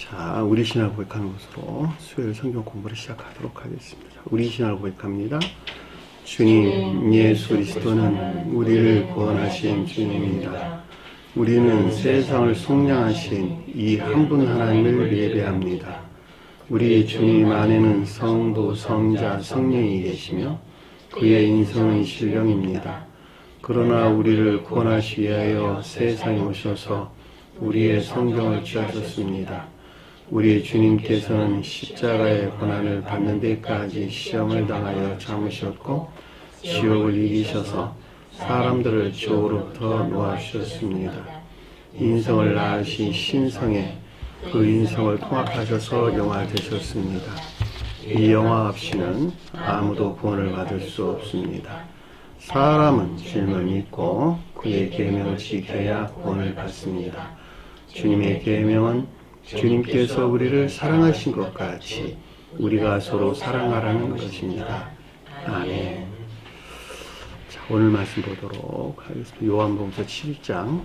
자, 우리 신앙을 고백하는 것으로 수요일 성경 공부를 시작하도록 하겠습니다. 우리 신앙을 고백합니다. 주님 예수 그리스도는 우리를 구원하신 주님입니다. 우리는 세상을 속량하신 이 한 분 하나님을 예배합니다. 우리 주님 안에는 성부, 성자, 성령이 계시며 그의 인성은 신령입니다. 그러나 우리를 구원하시기 위하여 세상에 오셔서 우리의 성경을 취하셨습니다. 우리 주님께서는 십자가의 고난을 받는 데까지 시험을 당하여 참으셨고 지옥을 이기셔서 사람들을 지옥으로부터 놓아주셨습니다. 인성을 낳으신 신성에 그 인성을 통합하셔서 영화 되셨습니다. 이 영화 없이는 아무도 구원을 받을 수 없습니다. 사람은 주님을 믿고 그의 계명을 지켜야 구원을 받습니다. 주님의 계명은 주님께서 우리를 사랑하신 것 같이 우리가 서로 사랑하라는 것입니다. 아멘. 자, 오늘 말씀 보도록 하겠습니다. 요한복음서 7장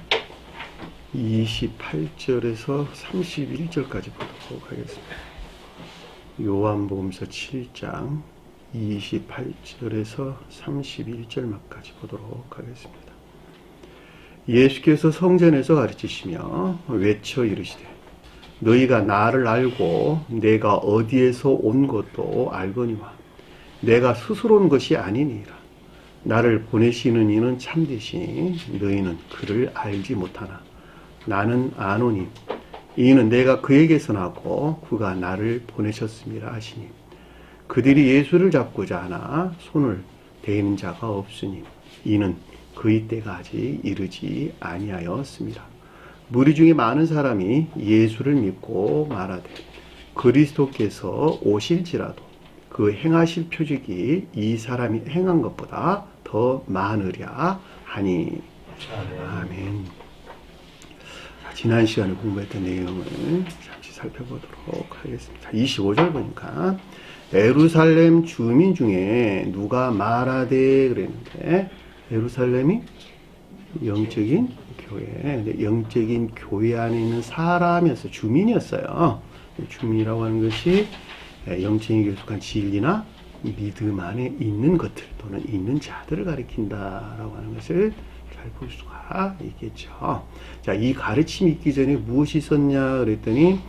28절에서 31절까지 보도록 하겠습니다. 요한복음서 7장 28절에서 31절까지 보도록 하겠습니다. 예수께서 성전에서 가르치시며 외쳐 이르시되 너희가 나를 알고 내가 어디에서 온 것도 알거니와 내가 스스로 온 것이 아니니라. 나를 보내시는 이는 참되시니 너희는 그를 알지 못하나 나는 아노니 이는 내가 그에게서 나고 그가 나를 보내셨음이라 하시니 그들이 예수를 잡고자 하나 손을 대는 자가 없으니 이는 그의 때가 아직 이르지 아니하였습니다. 무리 중에 많은 사람이 예수를 믿고 말하되 그리스도께서 오실지라도 그 행하실 표적이 이 사람이 행한 것보다 더 많으랴 하니. 아멘. 지난 시간에 공부했던 내용을 잠시 살펴보도록 하겠습니다. 25절 보니까 예루살렘 주민 중에 누가 말하되 그랬는데 예루살렘이 영적인 교회, 영적인 교회 안에 있는 사람이었어요. 주민이었어요. 주민이라고 하는 것이 영적인 계속한 진리나 믿음 안에 있는 것들 또는 있는 자들을 가리킨다라고 하는 것을 잘 볼 수가 있겠죠. 자, 이 가르침이 있기 전에 무엇이 있었냐 그랬더니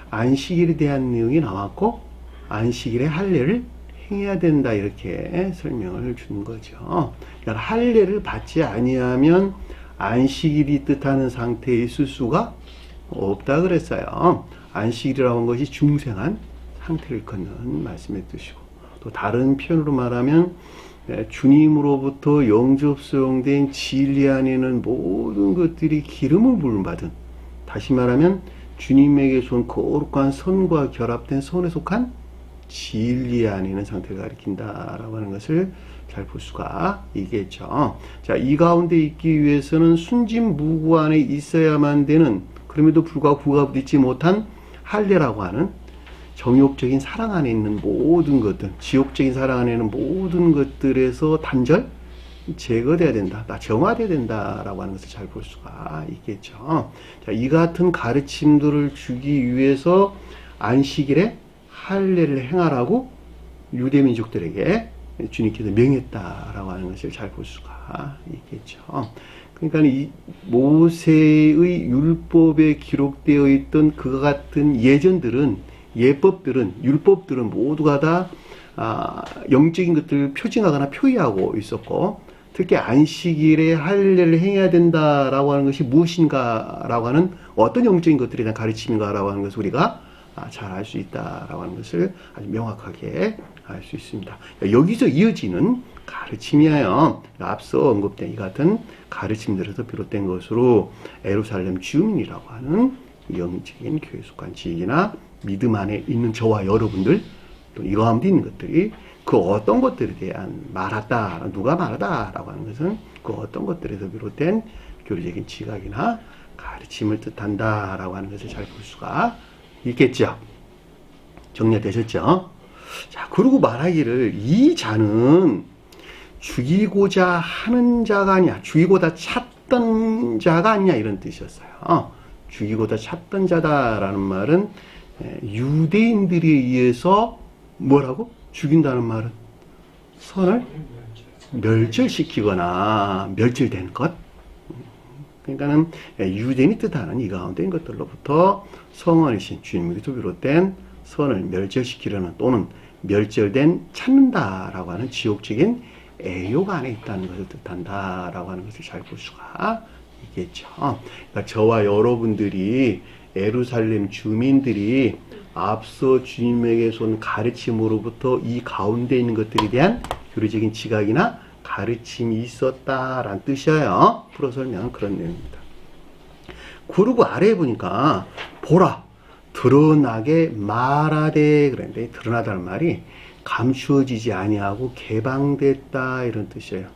안식일에 대한 내용이 나왔고 안식일에 할례를 행해야 된다 이렇게 설명을 준 거죠. 그러니까 할례를 받지 아니하면 안식일이 뜻하는 상태에 있을 수가 없다 그랬어요. 안식일이라고 하는 것이 중생한 상태를 걷는 말씀의 뜻이고 또 다른 표현으로 말하면 주님으로부터 영접 수용된 진리 안에는 모든 것들이 기름을 부음받은, 다시 말하면 주님에게서 온 거룩한 선과 결합된 선에 속한 진리 안에 있는 상태를 가리킨다라고 하는 것을 잘 볼 수가 있겠죠. 자, 이 가운데 있기 위해서는 순진무구 안에 있어야만 되는, 그럼에도 불구하고 구가 부딪지 못한 할례라고 하는 정욕적인 사랑 안에 있는 모든 것들, 지옥적인 사랑 안에 있는 모든 것들에서 단절 제거돼야 된다, 정화돼야 된다라고 하는 것을 잘 볼 수가 있겠죠. 자, 이 같은 가르침들을 주기 위해서 안식일에 할례를 행하라고 유대민족들에게 주님께서 명했다라고 하는 것을 잘 볼 수가 있겠죠. 그러니까 이 모세의 율법에 기록되어 있던 그와 같은 예전들은, 예법들은, 율법들은 모두가 다 영적인 것들을 표징하거나 표의하고 있었고, 특히 안식일에 할례를 행해야 된다라고 하는 것이 무엇인가라고 하는 어떤 영적인 것들에 대한 가르침인가라고 하는 것을 우리가 잘 알 수 있다라고 하는 것을 아주 명확하게 알 수 있습니다. 여기서 이어지는 가르침이에요. 앞서 언급된 이 같은 가르침들에서 비롯된 것으로 예루살렘 주민이라고 하는 영적인 교회 속한 진리나 믿음 안에 있는 저와 여러분들, 또 이 가운데 있는 것들이 그 어떤 것들에 대한 말하다, 누가 말하다라고 하는 것은 그 어떤 것들에서 비롯된 교리적인 지각이나 가르침을 뜻한다라고 하는 것을 잘 볼 수가 있겠죠. 정리되셨죠? 자, 그리고 말하기를 이 자는 죽이고자 하는 자가 아니야, 죽이고자 찾던 자가 아니냐 이런 뜻이었어요. 죽이고자 찾던 자다라는 말은 유대인들에 의해서 뭐라고? 죽인다는 말은 선을 멸절시키거나 멸절된 것. 그러니까는 유대인이 뜻하는 이 가운데인 것들로부터 성원이신 주님께서 비롯된 선을 멸절시키려는 또는 멸절된 찾는다라고 하는 지옥적인 애욕 안에 있다는 것을 뜻한다라고 하는 것을 잘 볼 수가 있겠죠. 그러니까 저와 여러분들이 예루살렘 주민들이 앞서 주님에게서 온 가르침으로부터 이 가운데 있는 것들에 대한 교리적인 지각이나 가르침이 있었다라는 뜻이에요. 풀어 설명은 그런 내용입니다. 그리고 아래에 보니까 보라 드러나게 말하되 그랬는데 드러나다는 말이 감추어지지 아니하고 개방됐다 이런 뜻이에요.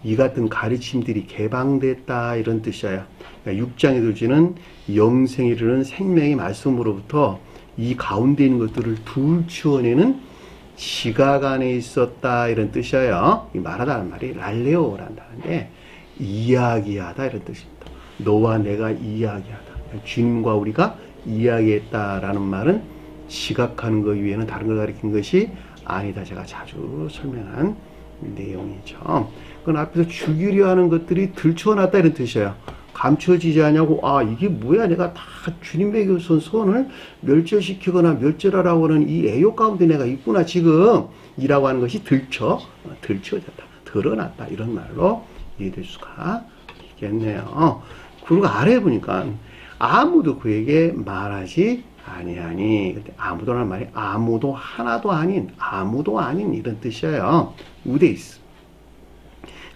이 같은 가르침들이 개방됐다 이런 뜻이에요. 그러니까 6장에 주는 영생에 이르는 생명의 말씀으로부터 이 가운데 있는 것들을 둘치워내는 지각 안에 있었다 이런 뜻이에요. 이 말하다는 말이 랄레오란다는데 이야기하다 이런 뜻입니다. 너와 내가 이야기하다. 주님과 우리가 이야기했다라는 말은 지각하는 것 위에는 다른 걸 가리킨 것이 아니다. 제가 자주 설명한 내용이죠. 그건 앞에서 죽이려 하는 것들이 들춰놨다 이런 뜻이에요. 감춰지지 않냐고, 아 이게 뭐야, 내가 다 주님에게 선 선을 멸절시키거나 멸절하라고 하는 이 애욕 가운데 내가 있구나 지금 이라고 하는 것이 들춰졌다, 드러났다 이런 말로 이해될 수가 있겠네요. 그리고 아래에 보니까 아무도 그에게 말하지 아니하니, 근데 아무도라는 말이 아무도 하나도 아닌 아무도 아닌 이런 뜻이에요. 우데이스.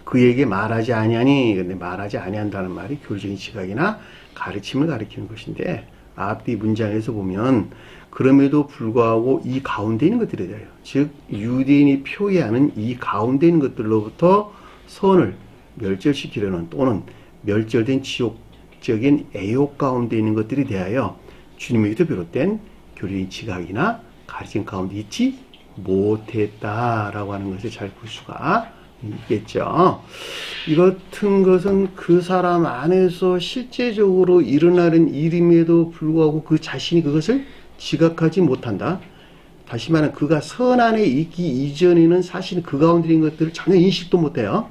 그에게 말하지 아니하니, 근데 말하지 아니한다는 말이 교리적인 지각이나 가르침을 가리키는 것인데, 앞뒤 문장에서 보면 그럼에도 불구하고 이 가운데 있는 것들이 돼요. 즉 유대인이 표의하는 이 가운데 있는 것들로부터 선을 멸절시키려는 또는 멸절된 지옥적인 애욕 가운데 있는 것들이 대하여 주님에게도 비롯된 교리적인 지각이나 가르침 가운데 있지 못했다라고 하는 것을 잘 볼 수가 있겠죠. 이 같은 것은 그 사람 안에서 실제적으로 일어나는 일임에도 불구하고 그 자신이 그것을 지각하지 못한다. 다시 말하면 그가 선 안에 있기 이전에는 사실 그 가운데 있는 것들을 전혀 인식도 못해요.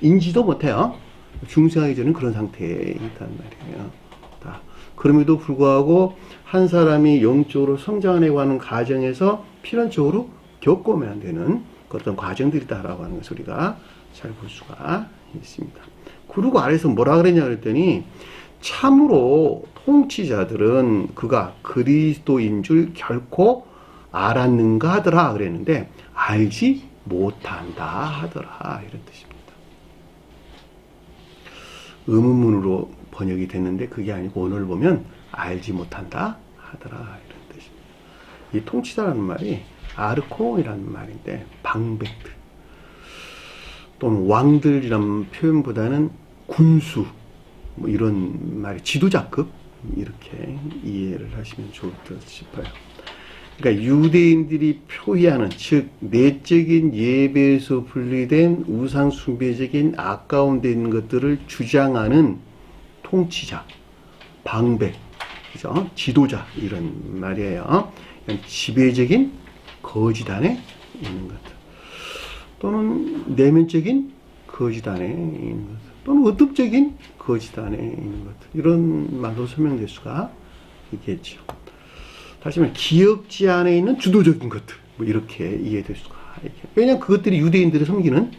인지도 못해요. 중생하기 전에는 그런 상태에 있단 말이에요. 그럼에도 불구하고 한 사람이 영적으로 성장하려고 하는 과정에서 필연적으로 겪어야만 되는 어떤 과정들이다라고 하는 것을 우리가 잘 볼 수가 있습니다. 그리고 아래에서 뭐라 그랬냐 그랬더니 참으로 통치자들은 그가 그리스도인 줄 결코 알았는가 하더라 그랬는데 알지 못한다 하더라 이런 뜻입니다. 의문문으로 번역이 됐는데 그게 아니고 오늘 보면 알지 못한다 하더라 이런 뜻입니다. 이 통치자라는 말이 아르코이라는 말인데 방백들 또는 왕들이라는 표현보다는 군수 뭐 이런 말이 지도자급 이렇게 이해를 하시면 좋을 듯 싶어요. 그러니까 유대인들이 표현하는 즉 내적인 예배에서 분리된 우상 숭배적인 악 가운데 있는 것들을 주장하는 통치자, 방백, 그죠? 지도자 이런 말이에요. 지배적인 거짓 안에 있는 것들 또는 내면적인 거짓 안에 있는 것들 또는 의도적인 거짓 안에 있는 것들 이런 말로 설명될 수가 있겠죠. 다시 말해 기억지 안에 있는 주도적인 것들 뭐 이렇게 이해될 수가 있겠죠. 왜냐하면 그것들이 유대인들이 섬기는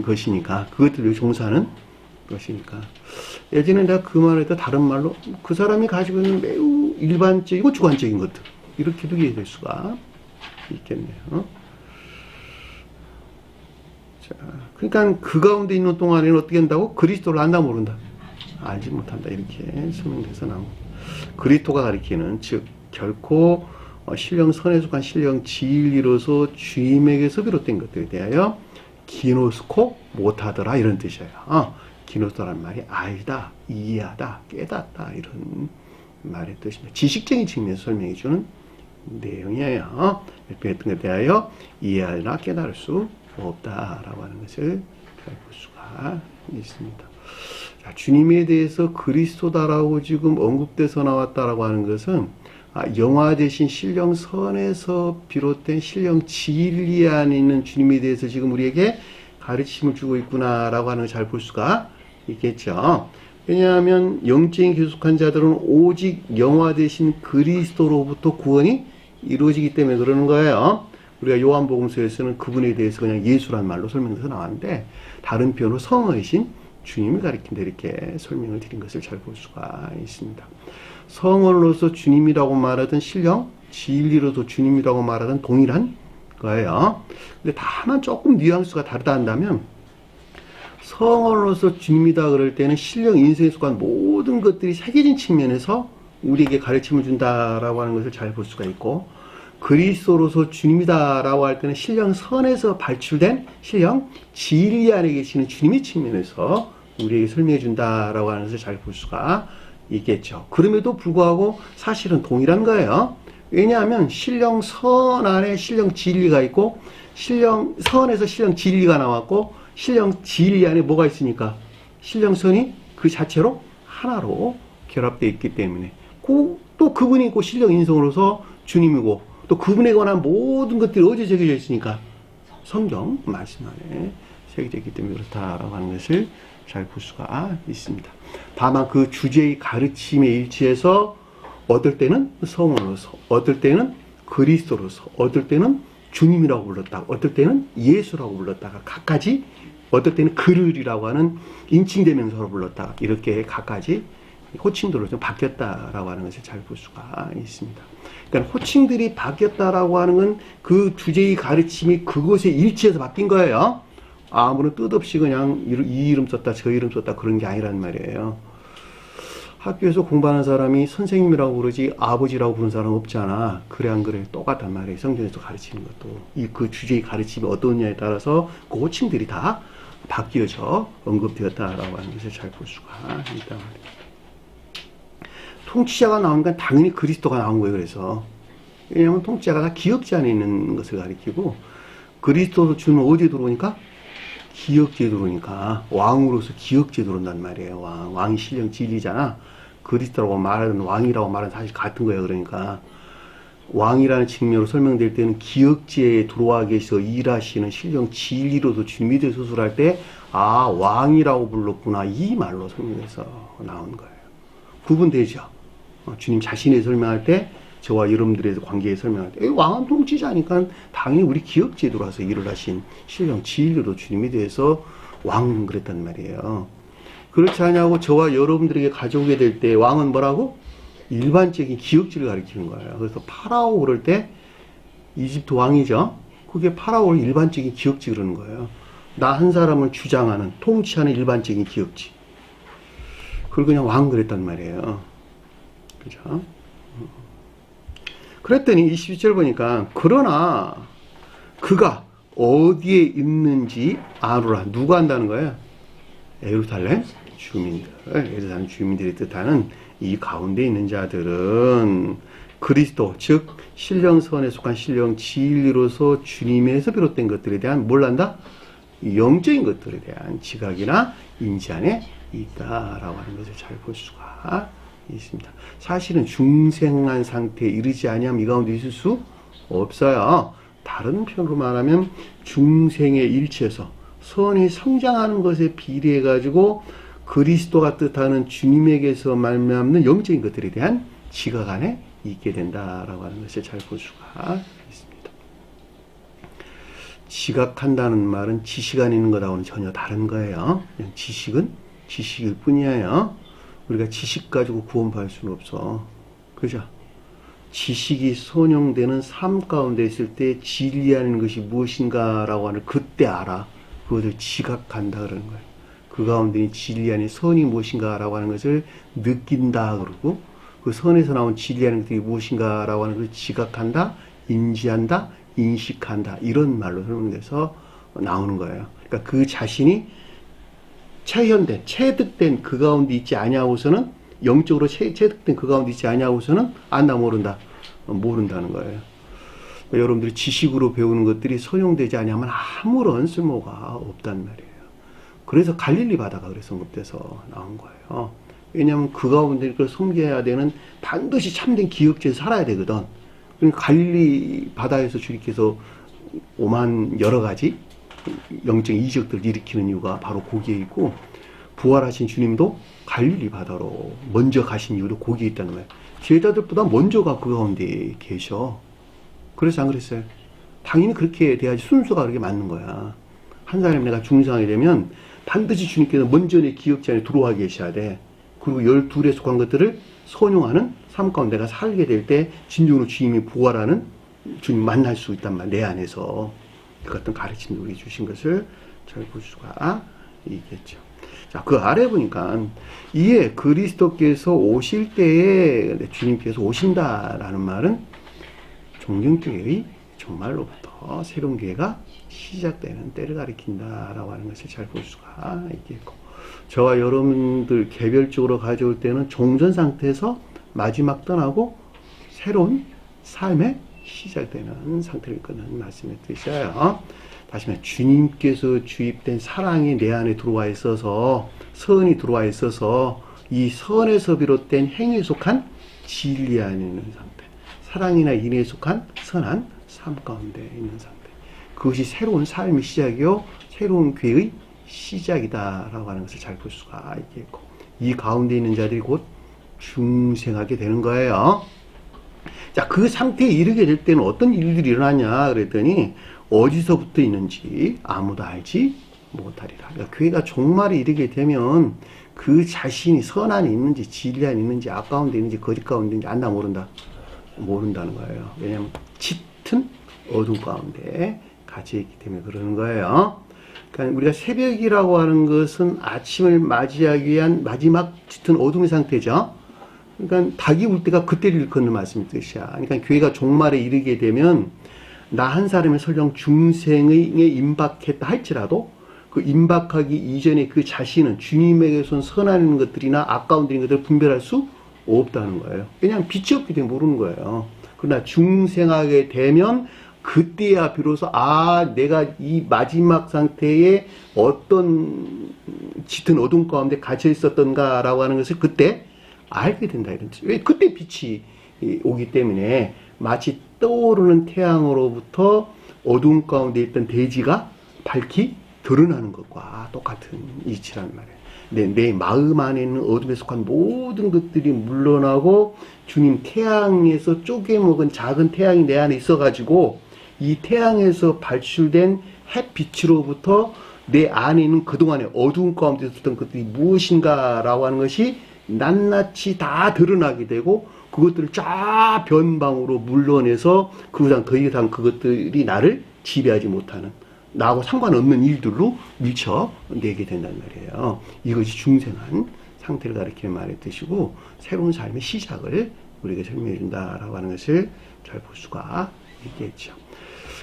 것이니까 그것들을 종사하는 것이니까 예전에 내가 그 말을 했다 다른 말로 그 사람이 가지고 있는 매우 일반적이고 주관적인 것들 이렇게도 이해될 수가 있겠네요. 자, 그러니까 그 가운데 있는 동안에는 어떻게 한다고? 그리스도를 안다 모른다. 알지 못한다. 이렇게 설명돼서 나옵니다. 그리스도가 가리키는 즉 결코 신령 선에 속한 신령 진리로서 주님에게서 비롯된 것들에 대하여 기노스코 못하더라 이런 뜻이에요. 기노스코라는 말이 알다, 이해하다, 깨닫다 이런 말의 뜻입니다. 지식적인 측면에서 설명해 주는 내용이에요. 이렇게 했던 것에 대하여 이해하거나 깨달을 수 없다라고 하는 것을 볼 수가 있습니다. 자, 주님에 대해서 그리스도다라고 지금 언급돼서 나왔다라고 하는 것은 영화 대신 신령선에서 비롯된 신령 진리 안에 있는 주님에 대해서 지금 우리에게 가르침을 주고 있구나라고 하는 걸 잘 볼 수가 있겠죠. 왜냐하면 영적인 계속한 자들은 오직 영화 대신 그리스도로부터 구원이 이루어지기 때문에 그러는 거예요. 우리가 요한복음서에서는 그분에 대해서 그냥 예수란 말로 설명해서 나왔는데, 다른 표현으로 성어이신 주님을 가리킨다 이렇게 설명을 드린 것을 잘 볼 수가 있습니다. 성어로서 주님이라고 말하든 신령 진리로도 주님이라고 말하든 동일한 거예요. 근데 다만 조금 뉘앙스가 다르다 한다면, 성어로서 주님이다 그럴 때는 신령 인생에 속한 모든 것들이 새겨진 측면에서 우리에게 가르침을 준다라고 하는 것을 잘 볼 수가 있고, 그리스도로서 주님이다라고 할 때는 신령 선에서 발출된 신령 진리 안에 계시는 주님의 측면에서 우리에게 설명해 준다라고 하는 것을 잘 볼 수가 있겠죠. 그럼에도 불구하고 사실은 동일한 거예요. 왜냐하면 신령 선 안에 신령 진리가 있고, 신령 선에서 신령 진리가 나왔고, 신령 진리 안에 뭐가 있으니까 신령 선이 그 자체로 하나로 결합되어 있기 때문에, 또 그분이 있고 신령 인성으로서 주님이고, 또 그분에 관한 모든 것들이 어디에 새겨져 있으니까 성경 말씀 안에 새겨져 있기 때문에 그렇다라고 하는 것을 잘 볼 수가 있습니다. 다만 그 주제의 가르침에 일치해서 어떨 때는 성으로서, 어떨 때는 그리스도로서, 어떨 때는 주님이라고 불렀다가, 어떨 때는 예수라고 불렀다가, 각가지 어떨 때는 그르리라고 하는 인칭대명사로 불렀다가, 이렇게 각가지 호칭들로 좀 바뀌었다라고 하는 것을 잘 볼 수가 있습니다. 그러니까 호칭들이 바뀌었다라고 하는 건 그 주제의 가르침이 그것에 일치해서 바뀐 거예요. 아무런 뜻없이 그냥 이 이름 썼다 저 이름 썼다 그런 게 아니란 말이에요. 학교에서 공부하는 사람이 선생님이라고 부르지 아버지라고 부르는 사람 없잖아. 그래 안 그래? 똑같단 말이에요. 성경에서 가르치는 것도. 그 주제의 가르침이 어떠냐에 따라서 그 호칭들이 다 바뀌어져 언급되었다라고 하는 것을 잘 볼 수가 있단 말이에요. 통치자가 나오니까 당연히 그리스도가 나온 거예요. 그래서 왜냐하면 통치자가 다 기역지 안에 있는 것을 가리키고, 그리스도도 주는 어디에 들어오니까 기역지에 들어오니까 왕으로서 기역지에 들어온단 말이에요. 왕이 신령 진리잖아. 그리스도라고 말하는 왕이라고 말하는 사실 같은 거예요. 그러니까 왕이라는 측면으로 설명될 때는 기역지에 들어와 계셔 일하시는 신령 진리로도 주님이 되어 수술할 때 왕이라고 불렀구나 이 말로 설명해서 나온 거예요. 구분되죠. 주님 자신이 설명할 때 저와 여러분들의 관계에 설명할 때 왕은 통치자니까 당연히 우리 기역지에 들어와서 일을 하신 신령 진리로 주님에 대해서 왕 그랬단 말이에요. 그렇지 않냐고 저와 여러분들에게 가져오게 될 때 왕은 뭐라고? 일반적인 기역지를 가리키는 거예요. 그래서 파라오 그럴 때 이집트 왕이죠. 그게 파라오를 일반적인 기역지 그러는 거예요. 나 한 사람을 주장하는 통치하는 일반적인 기역지. 그걸 그냥 왕 그랬단 말이에요. 그죠? 그랬더니 22절 보니까 그러나 그가 어디에 있는지 아노라. 누가 안다는 거예요? 예루살렘 주민들. 예루살렘 주민들이 뜻하는 이 가운데 있는 자들은 그리스도 즉 신령선에 속한 신령 진리로서 주님에서 비롯된 것들에 대한 뭘 한다? 영적인 것들에 대한 지각이나 인지 안에 있다라고 하는 것을 잘 볼 수가 있습니다. 사실은 중생한 상태에 이르지 아니하면 이 가운데 있을 수 없어요. 다른 표현으로 말하면 중생에 일치해서 선이 성장하는 것에 비례해 가지고 그리스도가 뜻하는 주님에게서 말미암는 영적인 것들에 대한 지각 안에 있게 된다라고 하는 것을 잘 볼 수가 있습니다. 지각한다는 말은 지식 안에 있는 것하고는 전혀 다른 거예요. 그냥 지식은 지식일 뿐이에요. 우리가 지식 가지고 구원받을 수는 없어. 그죠? 지식이 선용되는 삶 가운데 있을 때 진리하는 것이 무엇인가라고 하는 그때 알아. 그것을 지각한다 그러는 거예요. 그 가운데 진리하는 선이 무엇인가라고 하는 것을 느낀다 그러고, 그 선에서 나온 진리하는 것이 무엇인가라고 하는 것을 지각한다, 인지한다, 인식한다 이런 말로 설명돼서 나오는 거예요. 그러니까 그 자신이 체현된, 체득된 그 가운데 있지 아니하고서는 영적으로 체득된 그 가운데 있지 아니하고서는 안다 모른다, 모른다는 거예요. 그러니까 여러분들이 지식으로 배우는 것들이 소용되지 아니하면 아무런 쓸모가 없단 말이에요. 그래서 갈릴리 바다가 그래서 언급돼서 나온 거예요. 왜냐하면 그 가운데 그걸 섬겨야 되는 반드시 참된 기억죄에 살아야 되거든. 그러니까 갈릴리 바다에서 주님께서 오만 여러 가지 영적 이적들을 일으키는 이유가 바로 거기에 있고, 부활하신 주님도 갈릴리 바다로 먼저 가신 이유도 거기에 있다는 거예요. 제자들보다 먼저가 그 가운데 계셔. 그래서 안 그랬어요? 당연히 그렇게 돼야지 순서가 그렇게 맞는 거야. 한 사람이 내가 중생하게 되면 반드시 주님께서 먼저 내 기억자 안에 들어와 계셔야 돼. 그리고 12에 속한 것들을 선용하는 삶 가운데 내가 살게 될 때 진정으로 주님이 부활하는 주님 만날 수 있단 말이야. 내 안에서. 그 같은 가르침을 우리 주신 것을 잘 볼 수가 있겠죠. 자, 그 아래 보니까 이에 그리스도께서 오실 때에 주님께서 오신다라는 말은 종정교회의 정말로부터 새로운 교회가 시작되는 때를 가리킨다라고 하는 것을 잘 볼 수가 있겠고, 저와 여러분들 개별적으로 가져올 때는 종전 상태에서 마지막 떠나고 새로운 삶의 시작되는 상태를 끄는 말씀의 뜻이에요. 다시 말해 주님께서 주입된 사랑이 내 안에 들어와 있어서, 선이 들어와 있어서 이 선에서 비롯된 행위에 속한 진리 안에 있는 상태, 사랑이나 인애에 속한 선한 삶 가운데 있는 상태, 그것이 새로운 삶의 시작이요 새로운 교회의 시작이다라고 하는 것을 잘 볼 수가 있겠고, 이 가운데 있는 자들이 곧 중생하게 되는 거예요. 자, 그 상태에 이르게 될 때는 어떤 일들이 일어나냐 그랬더니 어디서부터 있는지 아무도 알지 못하리라. 그러니까 교회가 종말에 이르게 되면 그 자신이 선안에 있는지 진리 안에 있는지 악 가운데 있는지 거짓 가운데 있는지 안다 모른다? 모른다는 거예요. 왜냐하면 짙은 어둠 가운데 갇혀있기 때문에 그러는 거예요. 그러니까 우리가 새벽이라고 하는 것은 아침을 맞이하기 위한 마지막 짙은 어둠의 상태죠. 그러니까 닭이 울 때가 그때를 일컫는 말씀의 뜻이야. 그러니까 교회가 종말에 이르게 되면 나 한 사람의 설령 중생에 임박했다 할지라도 그 임박하기 이전에 그 자신은 주님에게서 선한 것들이나 악 가운데 있는 것들을 분별할 수 없다는 거예요. 왜냐하면 빛이 없기 때문에 모르는 거예요. 그러나 중생하게 되면 그때야 비로소 내가 이 마지막 상태에 어떤 짙은 어둠 가운데 갇혀 있었던가라고 하는 것을 그때 알게 된다 이런 뜻. 왜? 그때 빛이 오기 때문에 마치 떠오르는 태양으로부터 어둠 가운데 있던 대지가 밝히 드러나는 것과 똑같은 이치란 말이에요. 내 마음 안에 있는 어둠에 속한 모든 것들이 물러나고 주님 태양에서 쪼개먹은 작은 태양이 내 안에 있어가지고 이 태양에서 발출된 햇빛으로부터 내 안에 있는 그동안의 어두운 가운데 있었던 것들이 무엇인가라고 하는 것이 낱낱이 다 드러나게 되고 그것들을 쫙 변방으로 물러내서 더 이상 그것들이 나를 지배하지 못하는, 나하고 상관없는 일들로 밀쳐내게 된단 말이에요. 이것이 중생한 상태를 가리키는 말의 뜻이고 새로운 삶의 시작을 우리에게 설명해 준다라고 하는 것을 잘 볼 수가 있겠죠.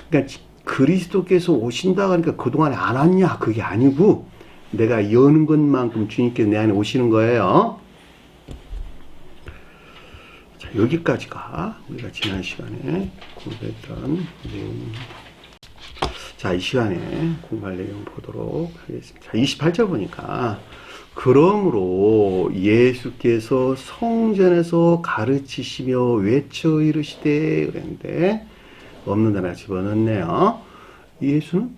그러니까 그리스도께서 오신다고 하니까 그동안에 안 왔냐 그게 아니고 내가 여는 것만큼 주님께서 내 안에 오시는 거예요. 자, 여기까지가 우리가 지난 시간에 공부했던 내용입니다. 자, 이 시간에 공부할 내용 보도록 하겠습니다. 자, 28절 보니까 그러므로 예수께서 성전에서 가르치시며 외쳐 이르시되 그랬는데 없는 데나 집어넣네요. 예수는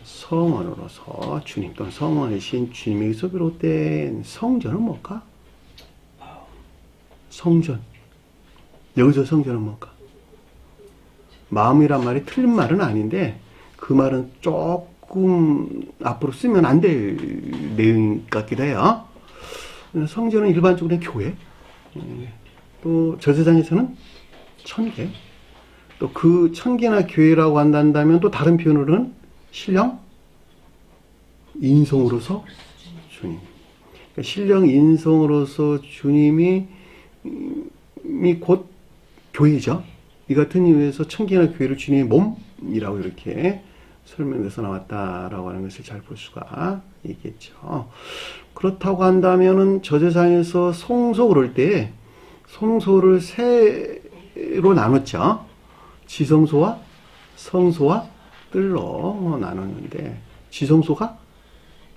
성원으로서 주님 또는 성원이신 주님에게서 비롯된 성전은 뭘까? 성전. 여기서 성전은 뭘까? 마음이란 말이 틀린 말은 아닌데 그 말은 조금 앞으로 쓰면 안 될 내용 같기도 해요. 성전은 일반적으로 교회, 또 저 세상에서는 천계, 또 그 천계나 교회라고 한다면 또 다른 표현으로는 신령 인성으로서 주님. 그러니까 신령 인성으로서 주님이 곧 교회죠. 이 같은 이유에서 천계나 교회를 주님의 몸이라고 이렇게 설명돼서 나왔다라고 하는 것을 잘 볼 수가 있겠죠. 그렇다고 한다면은 저 세상에서 성소 그럴 때 성소를 세로 나눴죠. 지성소와 성소와 뜰로 나눴는데 지성소가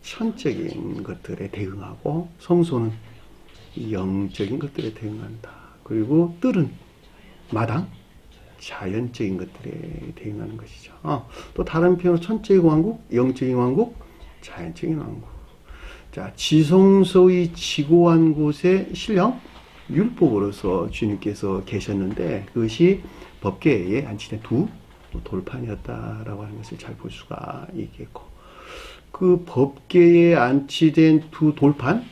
천적인 것들에 대응하고 성소는 영적인 것들에 대응한다. 그리고 뜰은 마당 자연적인 것들에 대응하는 것이죠. 또 다른 표현으로 천적인 왕국, 영적인 왕국, 자연적인 왕국. 자, 지성소의 지고한 곳에 신령 율법으로서 주님께서 계셨는데 그것이 법궤에 안치된 두 돌판이었다라고 하는 것을 잘 볼 수가 있겠고, 그 법궤에 안치된 두 돌판,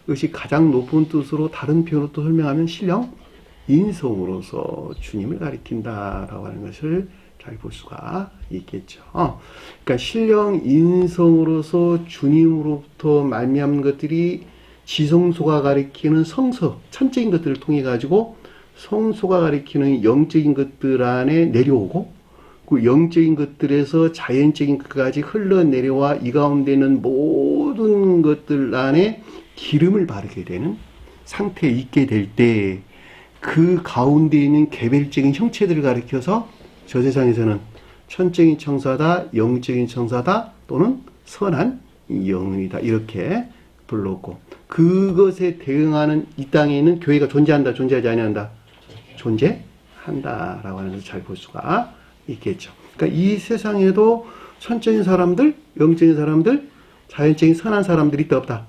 그것이 가장 높은 뜻으로 다른 표현으로 또 설명하면 신령 인성으로서 주님을 가리킨다라고 하는 것을 잘 볼 수가 있겠죠. 그러니까 신령 인성으로서 주님으로부터 말미암은 것들이 지성소가 가리키는 성서, 천적인 것들을 통해 가지고 성소가 가리키는 영적인 것들 안에 내려오고, 그 영적인 것들에서 자연적인 것까지 흘러내려와 이 가운데 있는 모든 것들 안에 기름을 바르게 되는 상태에 있게 될 때, 그 가운데 있는 개별적인 형체들을 가리켜서 저 세상에서는 천적인 청사다, 영적인 청사다, 또는 선한 영이다, 이렇게 불렀고, 그것에 대응하는 이 땅에 있는 교회가 존재한다, 존재하지 아니한다? 존재한다라고 하는 것을 잘 볼 수가 있겠죠. 그러니까 이 세상에도 천적인 사람들, 영적인 사람들, 자연적인 선한 사람들이 있다 없다?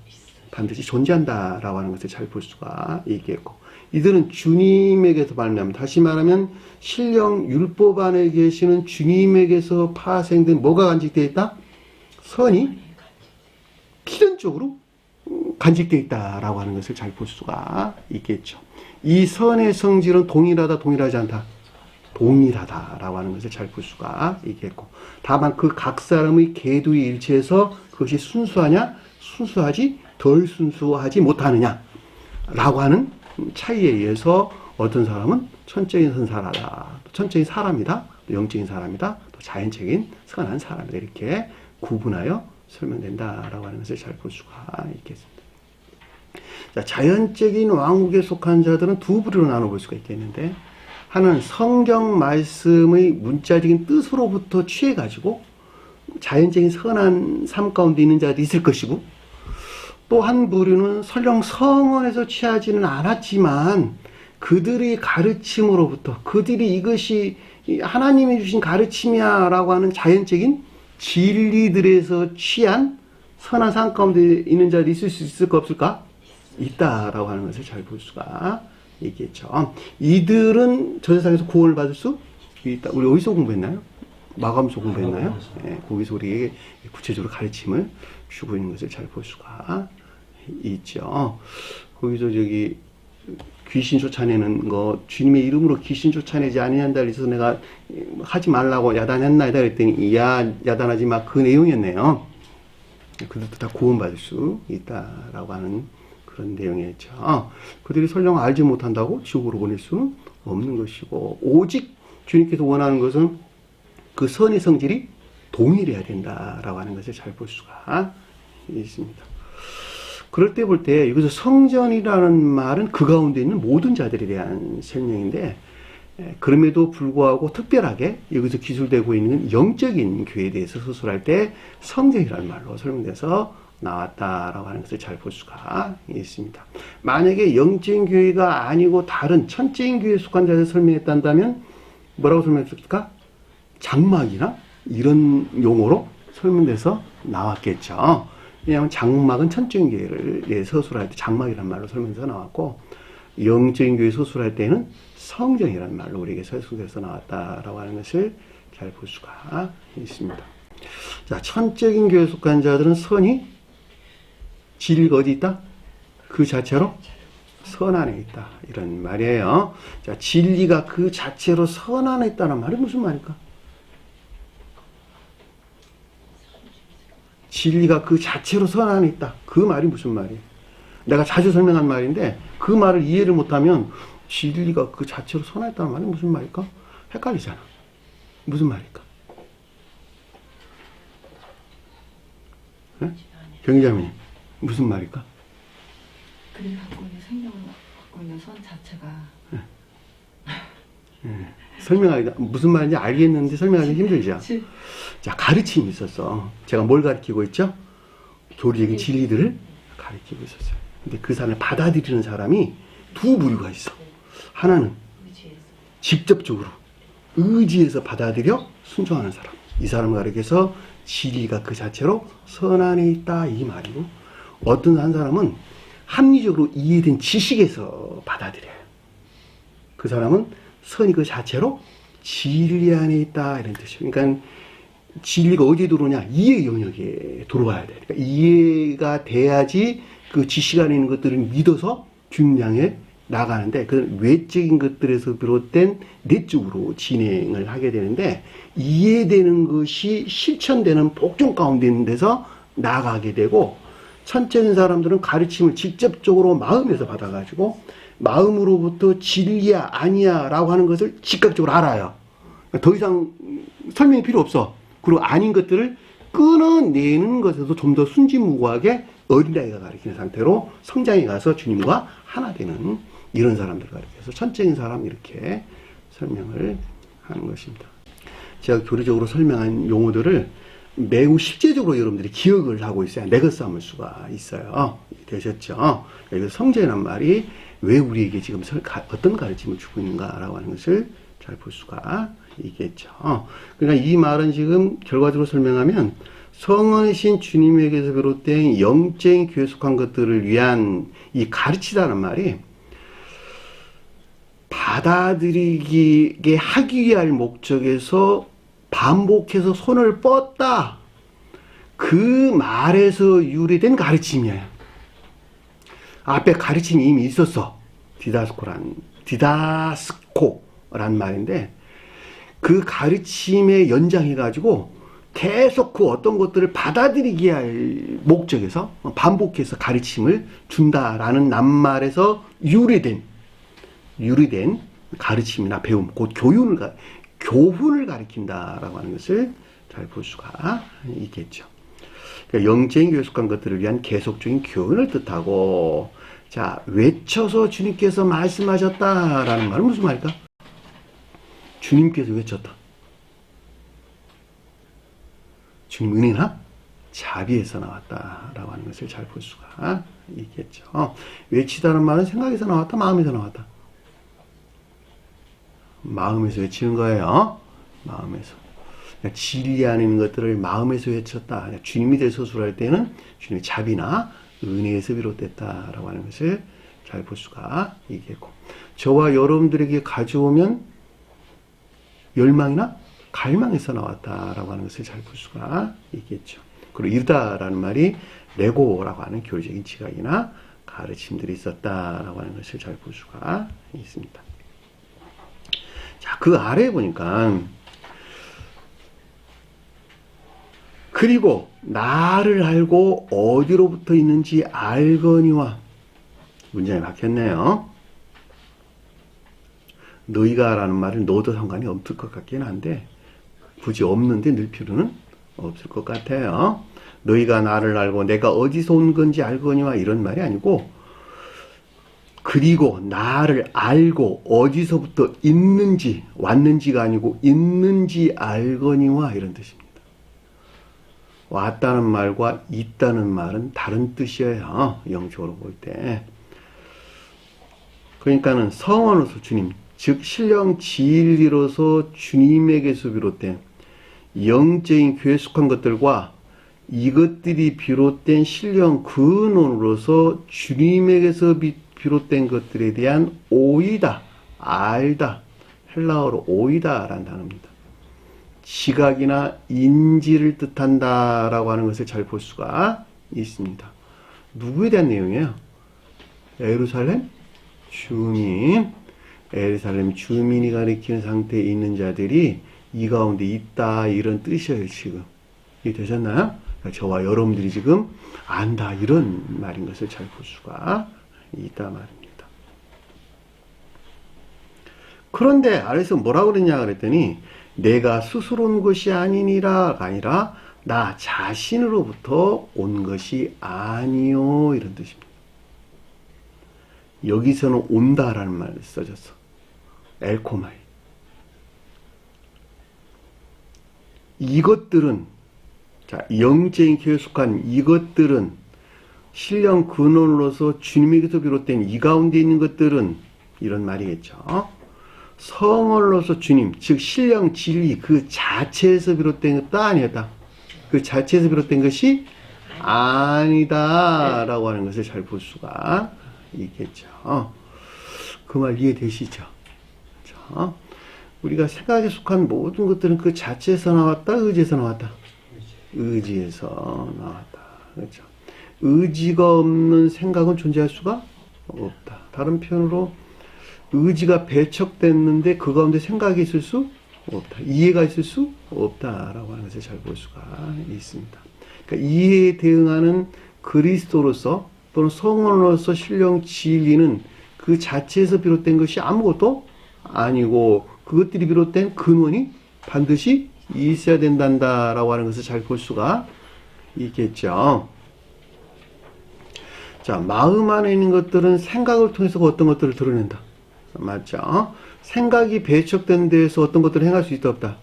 반드시 존재한다라고 하는 것을 잘 볼 수가 있겠고, 이들은 주님에게서 말미암아, 다시 말하면 신령 율법 안에 계시는 주님에게서 파생된 뭐가 간직되어 있다? 선이 필연적으로 간직되어 있다라고 하는 것을 잘 볼 수가 있겠죠. 이 선의 성질은 동일하다, 동일하지 않다? 동일하다라고 하는 것을 잘 볼 수가 있겠고, 다만 그 각 사람의 계도에 일치해서 그것이 순수하냐, 순수하지, 덜 순수하지 못하느냐 라고 하는 차이에 의해서 어떤 사람은 천적인 선사라다, 천적인 사람이다, 또 영적인 사람이다, 또 자연적인 선한 사람이다, 이렇게 구분하여 설명된다라고 하는 것을 잘 볼 수가 있겠습니다. 자, 자연적인 왕국에 속한 자들은 두 부류로 나눠볼 수가 있겠는데, 하나는 성경 말씀의 문자적인 뜻으로부터 취해가지고 자연적인 선한 삶 가운데 있는 자들이 있을 것이고, 또 한 부류는 설령 성언에서 취하지는 않았지만 그들의 가르침으로부터, 그들이 이것이 하나님이 주신 가르침이야 라고 하는 자연적인 진리들에서 취한 선한 삶 가운데 있는 자들이 있을 수 있을까 없을까? 있다라고 하는 것을 잘 볼 수가 있겠죠. 이들은 저 세상에서 구원을 받을 수 있다. 우리 어디서 공부했나요? 마감소 공부했나요? 네, 거기서 우리에게 구체적으로 가르침을 주고 있는 것을 잘 볼 수가 있죠. 거기서 저기 귀신 쫓아내는 거, 주님의 이름으로 귀신 쫓아내지 아니한다 그래서 내가 하지 말라고 야단했나 이다 그랬더니 야단하지 마, 그 내용이었네요. 그들도 다 구원받을 수 있다라고 하는 그런 내용이었죠. 그들이 설령 알지 못한다고 지옥으로 보낼 수는 없는 것이고, 오직 주님께서 원하는 것은 그 선의 성질이 동일해야 된다라고 하는 것을 잘 볼 수가 있습니다. 그럴 때 볼 때 여기서 성전이라는 말은 그 가운데 있는 모든 자들에 대한 설명인데, 그럼에도 불구하고 특별하게 여기서 기술되고 있는 영적인 교회에 대해서 서술할 때 성전이라는 말로 설명돼서 나왔다라고 하는 것을 잘 볼 수가 있습니다. 만약에 영적인 교회가 아니고 다른 천적인 교회에 속한 자를 설명했다면 뭐라고 설명했을까? 장막이나 이런 용어로 설명돼서 나왔겠죠. 왜냐하면 장막은 천적인 교회를 서술할 때 장막이라는 말로 설명돼서 나왔고, 영적인 교회 서술할 때는 성전이라는 말로 우리에게 서술돼서 나왔다라고 하는 것을 잘 볼 수가 있습니다. 자, 천적인 교회에 속한 자들은 선이 진리가 어디 있다? 그 자체로 선 안에 있다, 이런 말이에요. 자, 진리가 그 자체로 선 안에 있다는 말이 무슨 말일까? 진리가 그 자체로 선 안에 있다, 그 말이 무슨 말이에요? 내가 자주 설명한 말인데 그 말을 이해를 못하면 진리가 그 자체로 선 안에 있다는 말이 무슨 말일까? 헷갈리잖아. 무슨 말일까? 네? 경기자매님, 무슨 말일까? 그들이 갖고 있는 생명을 갖고 있는 선 자체가 설명하기가 무슨 말인지 알겠는데 설명하기 힘들죠. 자, 가르침이 있었어. 제가 뭘 가르치고 있죠? 교리적인 진리들을 가르치고 있었어요. 근데 그 사람을 받아들이는 사람이 두 부류가 있어. 하나는 직접적으로 의지해서 받아들여 순종하는 사람. 이 사람을 가리켜서 진리가 그 자체로 선안에 있다 이 말이고, 어떤 한 사람은 합리적으로 이해된 지식에서 받아들여요. 그 사람은 선이 그 자체로 진리 안에 있다 이런 뜻이에요. 그러니까 진리가 어디에 들어오냐? 이해 영역에 들어와야 돼. 그러니까 이해가 돼야지 그 지식 안에 있는 것들을 믿어서 주님 향해 나가는데, 그 외적인 것들에서 비롯된 내적으로 진행을 하게 되는데, 이해되는 것이 실천되는 복종 가운데 있는 데서 나가게 되고, 천적인 사람들은 가르침을 직접적으로 마음에서 받아가지고 마음으로부터 진리야 아니야 라고 하는 것을 즉각적으로 알아요. 더 이상 설명이 필요 없어. 그리고 아닌 것들을 끊어내는 것에도 좀 더 순진무구하게 어린아이가 가르치는 상태로 성장해 가서 주님과 하나 되는 이런 사람들을 가르쳐서 천적인 사람 이렇게 설명을 하는 것입니다. 제가 교리적으로 설명한 용어들을 매우 실제적으로 여러분들이 기억을 하고 있어야 내가 삼을 수가 있어요. 되셨죠? 그래서 성전이란 말이 왜 우리에게 지금 어떤 가르침을 주고 있는가라고 하는 것을 잘 볼 수가 있겠죠. 그러니까 이 말은 지금 결과적으로 설명하면 성원이신 주님에게서 비롯된 영적인 교회에 속한 것들을 위한 이 가르치다는 말이 받아들이게 하기 위할 목적에서 반복해서 손을 뻗다. 그 말에서 유래된 가르침이에요. 앞에 가르침이 이미 있었어. 디다스코란 말인데, 그 가르침에 연장해가지고 계속 그 어떤 것들을 받아들이게 할 목적에서 반복해서 가르침을 준다라는 낱말에서 유래된 가르침이나 배움, 곧 교훈을 가리킨다라고 하는 것을 잘 볼 수가 있겠죠. 그러니까 영적인 교회에 속한 것들을 위한 계속적인 교훈을 뜻하고, 자, 외쳐서 주님께서 말씀하셨다라는 말은 무슨 말일까? 주님께서 외쳤다. 주님 은혜나 자비에서 나왔다라고 하는 것을 잘 볼 수가 있겠죠. 외치다는 말은 생각에서 나왔다, 마음에서 나왔다. 마음에서 외치는 거예요. 마음에서. 그러니까 진리 안에 있는 것들을 마음에서 외쳤다. 그러니까 주님이 될 서술할 때는 주님의 자비나 은혜에서 비롯됐다라고 하는 것을 잘 볼 수가 있겠고, 저와 여러분들에게 가져오면 열망이나 갈망에서 나왔다라고 하는 것을 잘 볼 수가 있겠죠. 그리고 이르다라는 말이 레고라고 하는 교리적인 지각이나 가르침들이 있었다라고 하는 것을 잘 볼 수가 있습니다. 자, 그 아래에 보니까 그리고 나를 알고 어디로부터 있는지 알거니와, 문장이 박혔네요. 너희가 라는 말은 너도 상관이 없을 것 같긴 한데, 굳이 없는데 늘 필요는 없을 것 같아요. 너희가 나를 알고 내가 어디서 온 건지 알거니와 이런 말이 아니고, 그리고 나를 알고 어디서부터 있는지, 왔는지가 아니고 있는지 알거니와 이런 뜻입니다. 왔다는 말과 있다는 말은 다른 뜻이에요. 영적으로 볼 때. 그러니까는 성원으로서 주님, 즉 신령 진리로서 주님에게서 비롯된 영적인 교회에 속한 것들과 이것들이 비롯된 신령 근원으로서 주님에게서 비롯된 것들에 대한 오이다, 알다, 헬라어로 오이다라는 단어입니다. 지각이나 인지를 뜻한다라고 하는 것을 잘 볼 수가 있습니다. 누구에 대한 내용이에요? 예루살렘 주민, 예루살렘 주민이 가리키는 상태에 있는 자들이 이 가운데 있다, 이런 뜻이에요. 지금 이해되셨나요? 저와 여러분들이 지금 안다, 이런 말인 것을 잘 볼 수가 있다 말입니다. 그런데 아래서 뭐라고 그랬냐 그랬더니, 내가 스스로 온 것이 아니니라가 아니라 나 자신으로부터 온 것이 아니요, 이런 뜻입니다. 여기서는 온다라는 말을 써졌어. 엘코마이. 이것들은 자, 영적인 교회에 속한 이것들은 신령 근원으로서 주님에게서 비롯된 이 가운데 있는 것들은 이런 말이겠죠. 성원으로서 주님, 즉 신령 진리 그 자체에서 비롯된 것도 아니다. 그 자체에서 비롯된 것이 아니다 라고 하는 것을 잘 볼 수가 있겠죠. 그 말 이해되시죠? 그렇죠? 우리가 생각에 속한 모든 것들은 그 자체에서 나왔다, 의지에서 나왔다. 의지에서 나왔다. 그렇죠? 의지가 없는 생각은 존재할 수가 없다. 다른 표현으로 의지가 배척됐는데 그 가운데 생각이 있을 수 없다. 이해가 있을 수 없다라고 하는 것을 잘 볼 수가 있습니다. 그러니까 이해에 대응하는 그리스도로서 또는 성원으로서 신령 진리는 그 자체에서 비롯된 것이 아무것도 아니고 그것들이 비롯된 근원이 반드시 있어야 된단다라고 하는 것을 잘 볼 수가 있겠죠. 자, 마음 안에 있는 것들은 생각을 통해서 어떤 것들을 드러낸다. 맞죠? 생각이 배척된 데에서 어떤 것들을 행할 수 있다 없다.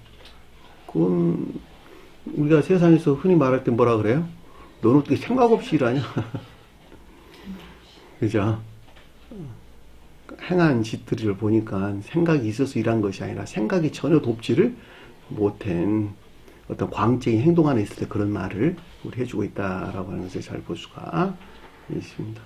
그건 우리가 세상에서 흔히 말할 때 뭐라 그래요? 너는 어떻게 생각 없이 일하냐? 그죠? 행한 짓들을 보니까 생각이 있어서 일한 것이 아니라 생각이 전혀 돕지를 못한 어떤 광적인 행동 안에 있을 때 그런 말을 우리 해주고 있다라고 하는 것을 잘 볼 수가 있습니다.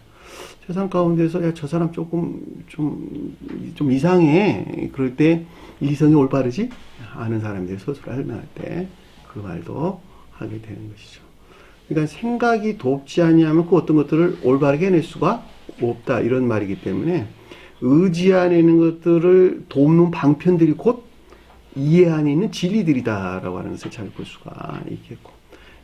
세상 가운데서 야, 저 사람 조금 좀 이상해. 그럴 때 이성이 올바르지 않은 사람들이 스스로 설명할 때 그 말도 하게 되는 것이죠. 그러니까 생각이 돕지 아니하면 그 어떤 것들을 올바르게 해낼 수가 없다 이런 말이기 때문에 의지 안에 있는 것들을 돕는 방편들이 곧 이해 안에 있는 진리들이다라고 하는 것을 잘 볼 수가 있겠고,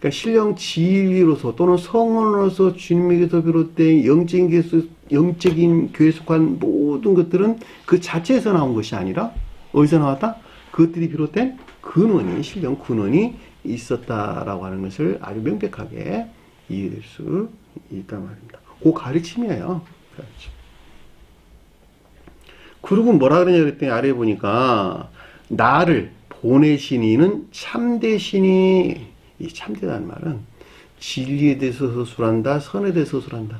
그러니까 신령 진리로서 또는 성원으로서 주님에게서 비롯된 영적인 교회에 속한 모든 것들은 그 자체에서 나온 것이 아니라 어디서 나왔다? 그것들이 비롯된 근원이 신령 근원이 있었다라고 하는 것을 아주 명백하게 이해될 수 있단 말입니다. 그 가르침이에요. 그렇죠. 그리고 뭐라 그러냐 그랬더니 아래에 보니까 나를 보내신 이는 참되시니, 이 참되다는 말은 진리에 대해서 서술한다, 선에 대해서 서술한다.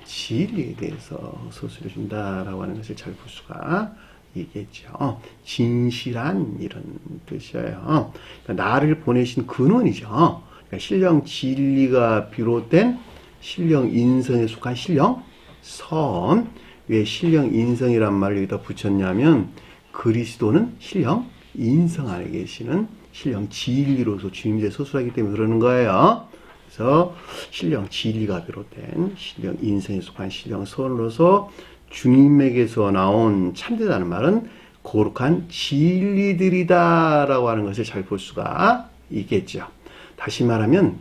진리에 대해서 서술해 준다라고 하는 것을 잘 볼 수가 있겠죠. 진실한 이런 뜻이에요. 그러니까 나를 보내신 근원이죠. 그러니까 신령 진리가 비롯된 신령 인성에 속한 신령 선. 왜 신령 인성이란 말을 여기다 붙였냐면 그리스도는 신령 인성 안에 계시는 신령 진리로서 주님께 서술하기 때문에 그러는 거예요. 그래서 신령 진리가 비롯된 신령 인성에 속한 신령 선으로서 주님에게서 나온 참되다는 말은 거룩한 진리들이다라고 하는 것을 잘 볼 수가 있겠죠. 다시 말하면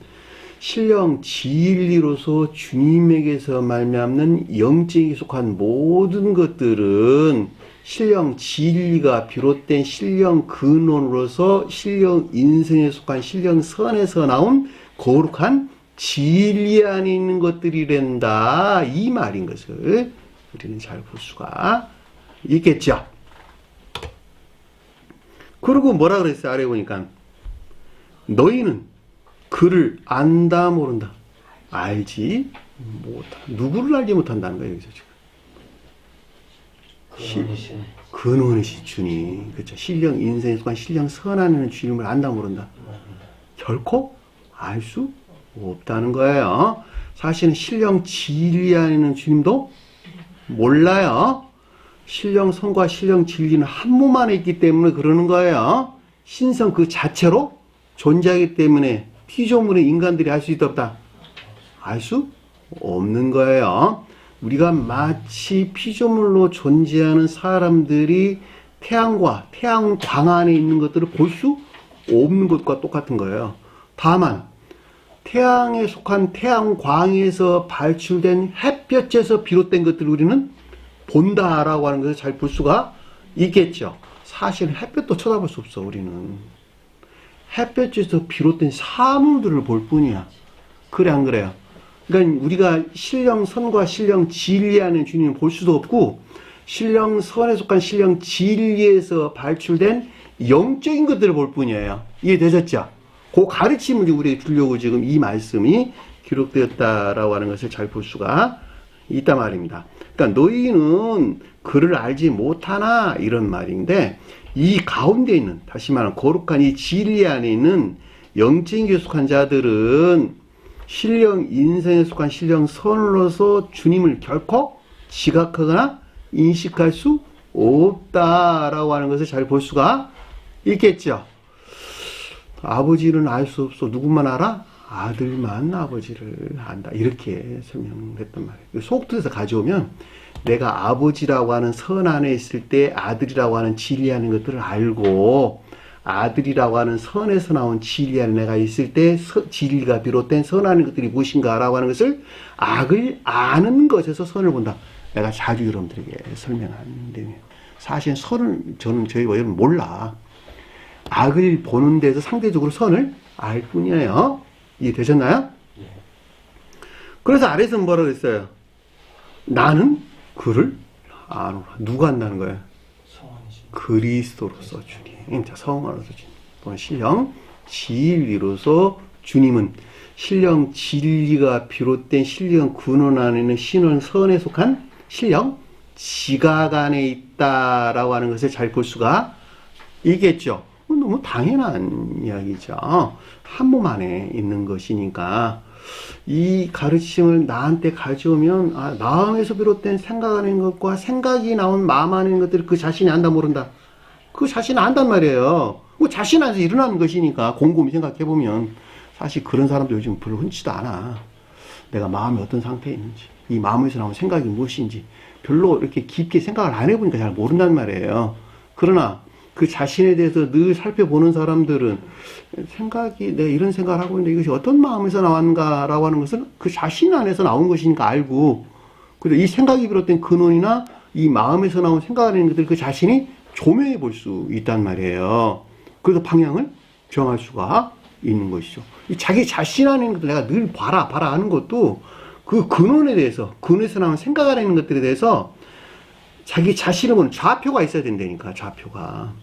신령 진리로서 주님에게서 말미암는 영적에 속한 모든 것들은 신령 진리가 비롯된 신령 근원으로서 신령 인성에 속한 신령 선에서 나온 거룩한 진리 안에 있는 것들이란다 이 말인 것을 우리는 잘 볼 수가 있겠죠. 그리고 뭐라 그랬어요? 아래 보니까 너희는 그를 안다 모른다. 알지 못한다. 누구를 알지 못한다는 거예요. 여기서 지금 근원이신 주님, 그렇죠. 신령 인생에 속한 신령 선하는 주님을 안다 모른다. 결코 알 수 없다는 거예요. 사실은 신령 진리 안에 있는 주님도 몰라요. 신령 선과 신령 진리는 한 몸 안에 있기 때문에 그러는 거예요. 신성 그 자체로 존재하기 때문에 피조물의 인간들이 알 수 있다 없다? 알 수 없는 거예요. 우리가 마치 피조물로 존재하는 사람들이 태양과 태양광 안에 있는 것들을 볼 수 없는 것과 똑같은 거예요. 다만 태양에 속한 태양광에서 발출된 햇볕에서 비롯된 것들을 우리는 본다라고 하는 것을 잘 볼 수가 있겠죠. 사실 햇볕도 쳐다볼 수 없어. 우리는 햇볕에서 비롯된 사물들을 볼 뿐이야. 그래 안 그래요? 그러니까 우리가 신령 선과 신령 진리 안에 주님을 볼 수도 없고 신령 선에 속한 신령 진리에서 발출된 영적인 것들을 볼 뿐이에요. 이해되셨죠? 그 가르침을 우리에게 주려고 지금 이 말씀이 기록되었다라고 하는 것을 잘 볼 수가 있단 말입니다. 그러니까 너희는 그를 알지 못하나 이런 말인데, 이 가운데 있는, 다시 말하면 거룩한 이 진리 안에 있는 영적인 속한 자들은 신령 인생에 속한 신령 선으로서 주님을 결코 지각하거나 인식할 수 없다라고 하는 것을 잘 볼 수가 있겠죠. 아버지는 알 수 없어. 누구만 알아? 아들만 아버지를 안다. 이렇게 설명했단 말이에요. 속뜻에서 가져오면 내가 아버지라고 하는 선 안에 있을 때 아들이라고 하는 진리 하는 것들을 알고, 아들이라고 하는 선에서 나온 진리 안에 내가 있을 때 진리가 비롯된 선하는 것들이 무엇인가라고 하는 것을 악을 아는 것에서 선을 본다. 내가 자주 여러분들에게 설명하는데, 사실 선을 저희 여러분 몰라. 악을 보는 데서 상대적으로 선을 알 뿐이에요. 이해되셨나요? 그래서 아래에서 뭐라고 했어요? 나는 그를 아노라. 누가 안다는 거예요? 그리스도로서 주님. 자, 성화로서 주님. 또는 신령 진리로서 주님은 신령 진리가 비롯된 신령 근원 안에 있는 신원 선에 속한 신령 지각 안에 있다라고 하는 것을 잘 볼 수가 있겠죠. 너무 당연한 이야기죠. 한 몸 안에 있는 것이니까 이 가르침을 나한테 가져오면 마음에서 비롯된 생각하는 것과 생각이 나온 마음 안에 있는 것들을 그 자신이 안다 모른다. 그 자신이 안단 말이에요. 그 자신 안에서 일어나는 것이니까 곰곰이 생각해보면 사실 그런 사람도 요즘 별로 흔치도 않아. 내가 마음이 어떤 상태에 있는지, 이 마음에서 나온 생각이 무엇인지 별로 이렇게 깊게 생각을 안 해보니까 잘 모른단 말이에요. 그러나 그 자신에 대해서 늘 살펴보는 사람들은 생각이, 내가 이런 생각을 하고 있는데 이것이 어떤 마음에서 나왔는가라고 하는 것은 그 자신 안에서 나온 것이니까 알고, 그래서 이 생각이 비롯된 근원이나 이 마음에서 나온 생각하는 것들 그 자신이 조명해 볼 수 있단 말이에요. 그래서 방향을 정할 수가 있는 것이죠. 이 자기 자신 안에 있는 것들 내가 늘 봐라 하는 것도 그 근원에 대해서, 근원에서 나온 생각하는 것들에 대해서 자기 자신을 보는 좌표가 있어야 된다니까, 좌표가.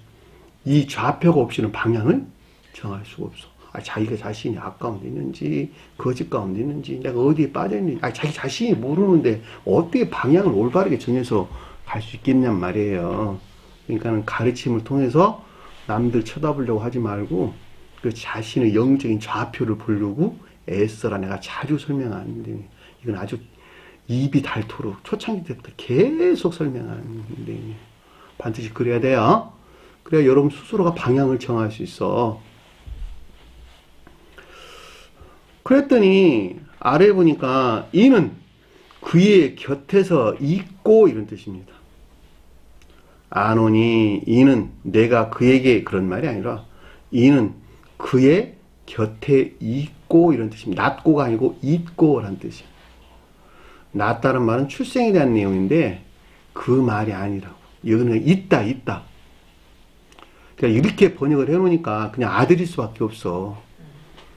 이 좌표가 없이는 방향을 정할 수가 없어. 자기가 자신이 악 가운데 있는지, 거짓 가운데 있는지, 내가 어디에 빠져있는지, 자기 자신이 모르는데 어떻게 방향을 올바르게 정해서 갈 수 있겠냔 말이에요. 그러니까 가르침을 통해서 남들 쳐다보려고 하지 말고, 그 자신의 영적인 좌표를 보려고 애써라. 내가 자주 설명하는데, 이건 아주 입이 닳도록 초창기 때부터 계속 설명하는데, 반드시 그래야 돼요. 그래야 여러분 스스로가 방향을 정할 수 있어. 그랬더니 아래에 보니까 이는 그의 곁에서 있고 이런 뜻입니다. 아노니 이는 내가 그에게, 그런 말이 아니라 이는 그의 곁에 있고 이런 뜻입니다. 낫고가 아니고 있고라는 뜻이에요. 낫다는 말은 출생에 대한 내용인데 그 말이 아니라고. 여기는 있다. 그러니까 이렇게 번역을 해놓으니까 그냥 아들일 수밖에 없어.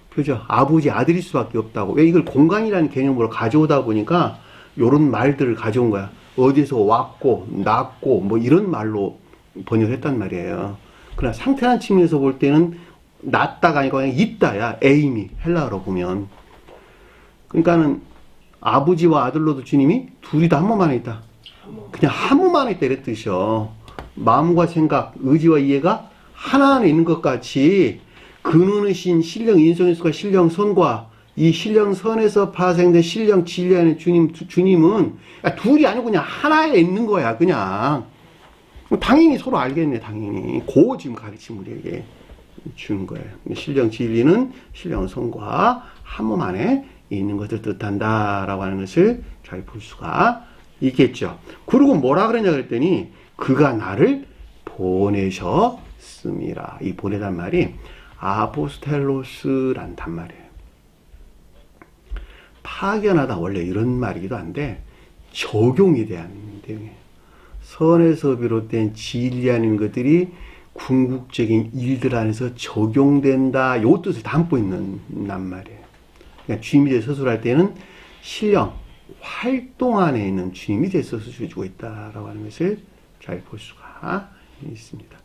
그죠? 아버지 아들일 수밖에 없다고. 왜 이걸 공간이라는 개념으로 가져오다 보니까 요런 말들을 가져온 거야. 어디서 왔고, 낳고, 뭐 이런 말로 번역을 했단 말이에요. 그러나 상태한 측면에서 볼 때는 낳다가 아니고 그냥 있다야. 에임이 헬라어로 보면. 그러니까는 아버지와 아들로도 주님이 둘이 다 한 몸 안에 있다. 그냥 한 몸 안에 있다 이랬 뜻이요. 마음과 생각, 의지와 이해가 하나 안에 있는 것 같이 근원이신 신령 인성에서가 신령 선과 이 신령 선에서 파생된 신령 진리 안에 주님은 둘이 아니고 그냥 하나에 있는 거야. 그냥 당연히 서로 알겠네. 당연히 그 지금 가르침 우리에게 주는 거예요. 신령 진리는 신령 선과 한 몸 안에 있는 것을 뜻한다라고 하는 것을 잘 볼 수가 있겠죠. 그리고 뭐라 그러냐 그랬더니 그가 나를 보내셨음이라. 이 보내단 말이 아포스텔로스란 단말이에요. 파견하다 원래 이런 말이기도 한데 적용에 대한 내용이에요. 선에서 비롯된 진리 아닌 것들이 궁극적인 일들 안에서 적용된다. 요 뜻을 담고 있는 말이에요. 그러니까 주님이 대해 서술할 때는 신령, 활동 안에 있는 주님이 대해 서술해주고 있다라고 하는 것을 잘 볼 수가 있습니다.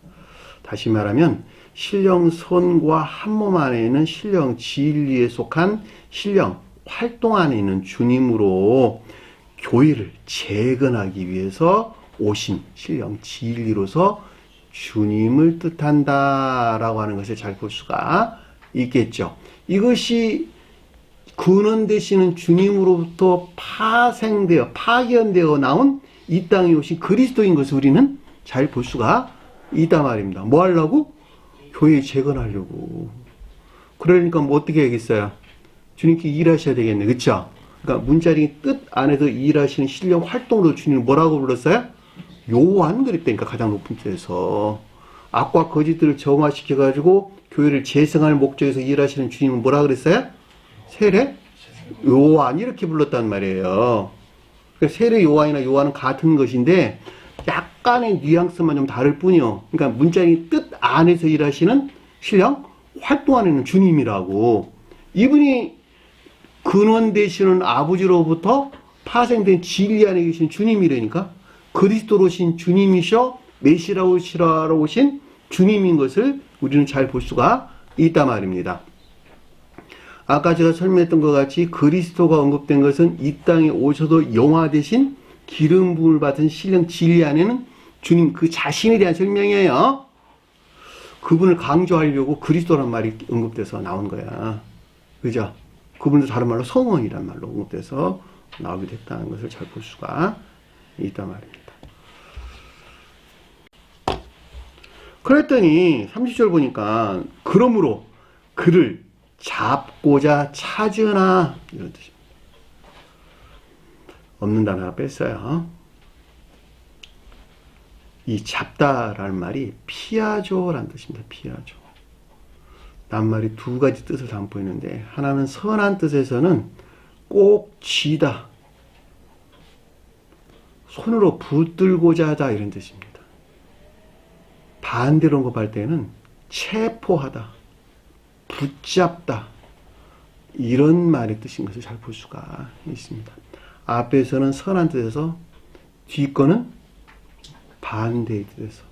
다시 말하면 신령 선과 한 몸 안에 있는 신령 진리에 속한 신령 활동 안에 있는 주님으로 교회를 재건하기 위해서 오신 신령 진리로서 주님을 뜻한다라고 하는 것을 잘 볼 수가 있겠죠. 이것이 근원되시는 주님으로부터 파견되어 나온 이 땅에 오신 그리스도인 것을 우리는 잘 볼 수가 있단 말입니다. 뭐 하려고? 교회 재건하려고. 그러니까 뭐 어떻게 해야겠어요? 주님께 일하셔야 되겠네. 그쵸? 그러니까 문자리 뜻 안에서 일하시는 신령 활동으로 주님을 뭐라고 불렀어요? 요한 그랬다니까, 가장 높은 데서. 악과 거짓들을 정화시켜가지고 교회를 재생할 목적에서 일하시는 주님은 뭐라 그랬어요? 세례 요한, 이렇게 불렀단 말이에요. 그러니까 세례 요한이나 요한은 같은 것인데 약간의 뉘앙스만 좀 다를 뿐이요. 그러니까 문자의 뜻 안에서 일하시는 신령 활동하는 주님이라고. 이분이 근원 되시는 아버지로부터 파생된 진리 안에 계신 주님이라니까. 그리스도로 오신 주님이셔 메시라로 오신 주님인 것을 우리는 잘 볼 수가 있단 말입니다. 아까 제가 설명했던 것 같이 그리스도가 언급된 것은 이 땅에 오셔서 영화 대신 기름 부음을 받은 신령 진리 안에는 주님 그 자신에 대한 설명이에요. 그분을 강조하려고 그리스도란 말이 언급돼서 나온 거야. 그죠? 그분도 다른 말로 성원이란 말로 언급돼서 나오게 됐다는 것을 잘 볼 수가 있단 말입니다. 그랬더니 30절 보니까 그러므로 그를 잡고자 찾으나, 이런 뜻입니다. 없는 단어 하나 뺐어요. 이 잡다라는 말이 피하죠라는 뜻입니다. 피하죠. 낱말이 두 가지 뜻을 담고 있는데, 하나는 선한 뜻에서는 꼭 쥐다, 손으로 붙들고자 하다, 이런 뜻입니다. 반대로 언급할 때는 체포하다, 붙잡다, 이런 말의 뜻인 것을 잘 볼 수가 있습니다. 앞에서는 선한 뜻에서, 뒷거는 반대의 뜻에서.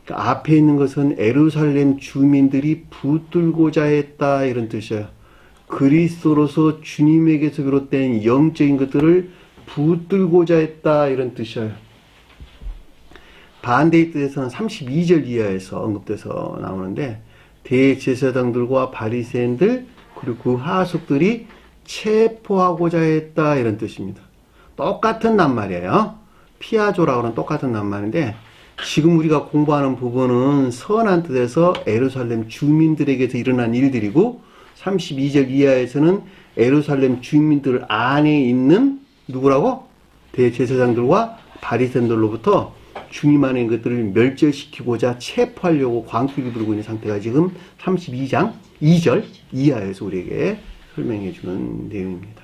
그러니까 앞에 있는 것은 예루살렘 주민들이 붙들고자 했다, 이런 뜻이에요. 그리스도로서 주님에게서 비롯된 영적인 것들을 붙들고자 했다, 이런 뜻이에요. 반대의 뜻에서는 32절 이하에서 언급돼서 나오는데, 대제사장들과 바리새인들 그리고 그 하속들이 체포하고자 했다, 이런 뜻입니다. 똑같은 낱말이에요. 피아조라고 하는 똑같은 낱말인데, 지금 우리가 공부하는 부분은 선한 뜻에서 예루살렘 주민들에게서 일어난 일들이고, 32절 이하에서는 예루살렘 주민들 안에 있는 누구라고? 대제사장들과 바리새인들로부터 주님 안에 있는 것들을 멸절시키고자 체포하려고 광기를 부르고 있는 상태가 지금 32장 2절 이하에서 우리에게 설명해 주는 내용입니다.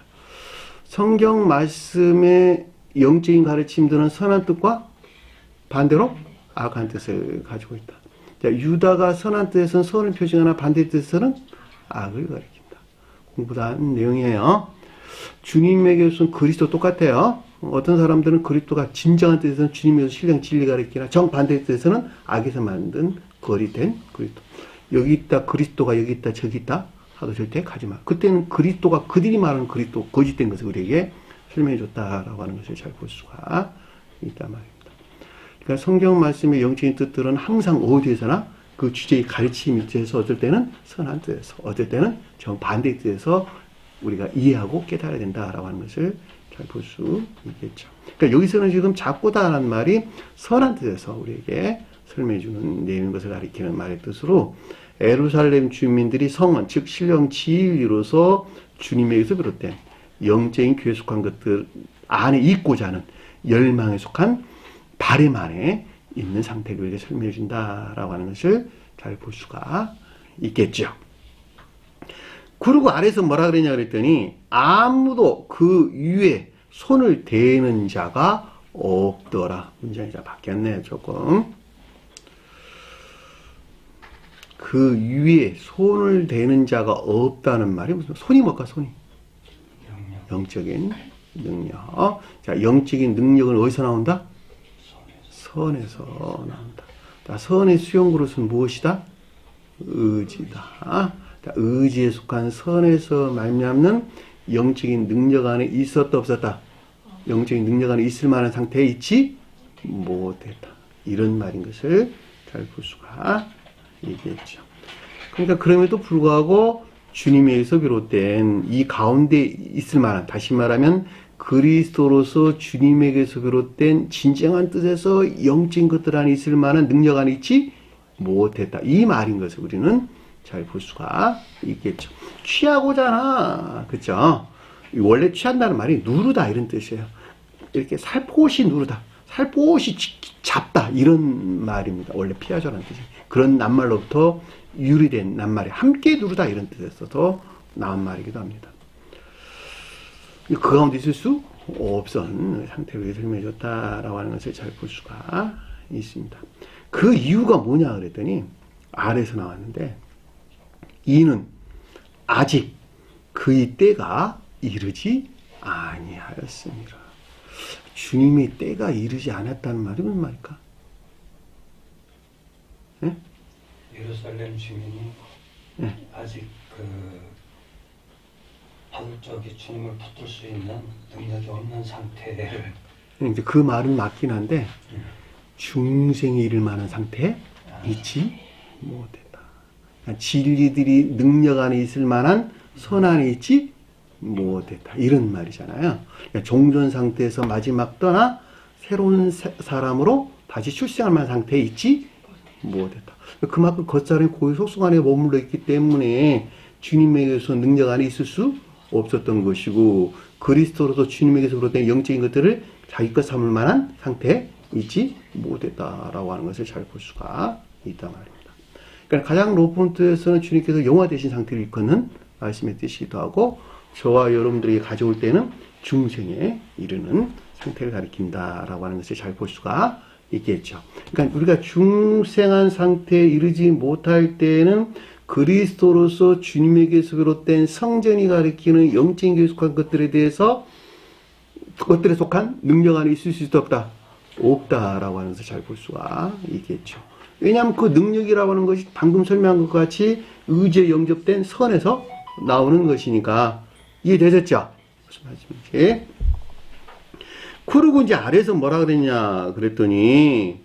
성경 말씀의 영적인 가르침들은 선한 뜻과 반대로 악한 뜻을 가지고 있다. 자, 유다가 선한 뜻에서는 선을 표시하나 반대 뜻에서는 악을 가리킨다. 공부 다 한 내용이에요. 주님에게서는 그리스도 똑같아요. 어떤 사람들은 그리스도가 진정한 뜻에서는 주님에서 신령 진리가 가리키나 정반대 뜻에서는 악에서 만든 거리된 그리스도. 여기 있다 그리스도가 여기 있다 저기 있다 하고 절대 가지 마. 그때는 그리스도가 그들이 말하는 그리스도 거짓된 것을 우리에게 설명해 줬다라고 하는 것을 잘 볼 수가 있단 말입니다. 그러니까 성경 말씀의 영적인 뜻들은 항상 어디에서나 그 주제의 가르침 밑에서 어떨 때는 선한 뜻에서 어떨 때는 정반대 뜻에서 우리가 이해하고 깨달아야 된다라고 하는 것을 잘 볼 수 있겠죠. 그러니까 여기서는 지금 잡고다라는 말이 선한 뜻에서 우리에게 설명해 주는 내용인 것을 가리키는 말의 뜻으로 예루살렘 주민들이 성원, 즉 신령 진리로서 주님에게서 비롯된 영적인 교회에 속한 것들 안에 있고자 하는 열망에 속한 바램 안에 있는 상태를 우리에게 설명해 준다라고 하는 것을 잘 볼 수가 있겠죠. 그리고 아래서 뭐라 그랬냐 그랬더니 아무도 그 위에 손을 대는 자가 없더라. 문장이 자 바뀌었네요, 조금. 그 위에 손을 대는 자가 없다는 말이 무슨 손이 뭘까? 손이 영적인 능력. 자, 영적인 능력은 어디서 나온다? 선에서 나온다. 자, 선의 수용 그릇은 무엇이다? 의지다. 자, 의지에 속한 선에서 말미암는 영적인 능력 안에 있었다 없었다? 영적인 능력 안에 있을 만한 상태에 있지 못했다. 이런 말인 것을 잘 볼 수가 있겠죠. 그러니까 그럼에도 불구하고 주님에게서 비롯된 이 가운데 있을 만한, 다시 말하면 그리스도로서 주님에게서 비롯된 진정한 뜻에서 영적인 것들 안에 있을 만한 능력 안에 있지 못했다. 이 말인 것을 우리는 잘 볼 수가 있겠죠. 취하고잖아. 그쵸? 원래 취한다는 말이 누르다 이런 뜻이에요. 이렇게 살포시 누르다. 살포시 잡다. 이런 말입니다. 원래 피하죠라는 뜻이. 그런 낱말로부터 유리된 낱말이 함께 누르다 이런 뜻에서도 나온 말이기도 합니다. 그 가운데 있을 수 없던 상태로 설명해줬다라고 하는 것을 잘 볼 수가 있습니다. 그 이유가 뭐냐 그랬더니 아래에서 나왔는데 이는 아직 그의 때가 이르지 아니하였습니다. 주님의 때가 이르지 않았다는 말이 무슨 말일까? 네? 예루살렘 주민이 네. 아직 저기 주님을 붙들 수 있는 능력이 없는 상태를 이제 그 말은 맞긴 한데 중생이 이를 만한 상태에 있지 못했다. 그러니까 진리들이 능력 안에 있을 만한 선 안에 있지 못했다. 이런 말이잖아요. 그러니까 종전 상태에서 마지막 떠나 새로운 사람으로 다시 출생할 만한 상태에 있지 못했다. 그만큼 겉사람이 고유 속성 안에 머물러 있기 때문에 주님에게서 능력 안에 있을 수 없었던 것이고 그리스도로서 주님에게서 비롯된 영적인 것들을 자기 것 삼을 만한 상태에 있지 못했다라고 하는 것을 잘 볼 수가 있단 말입니다. 그러니까 가장 높은 뜻에서는 주님께서 영화 되신 상태를 일컫는 말씀의 뜻이기도 하고 저와 여러분들에게 가져올 때는 중생에 이르는 상태를 가리킨다라고 하는 것을 잘 볼 수가 있겠죠. 그러니까 우리가 중생한 상태에 이르지 못할 때는 그리스도로서 주님에게서 비롯된 성전이 가리키는 영적인 속한 것들에 대해서 그것들에 속한 능력 안에 있을 수 없다. 없다라고 하는 것을 잘 볼 수가 있겠죠. 왜냐하면 그 능력이라고 하는 것이 방금 설명한 것과 같이 의지에 영접된 선에서 나오는 것이니까 이해되셨죠? 무슨 말씀인지. 그리고 이제 아래에서 뭐라 그랬냐 그랬더니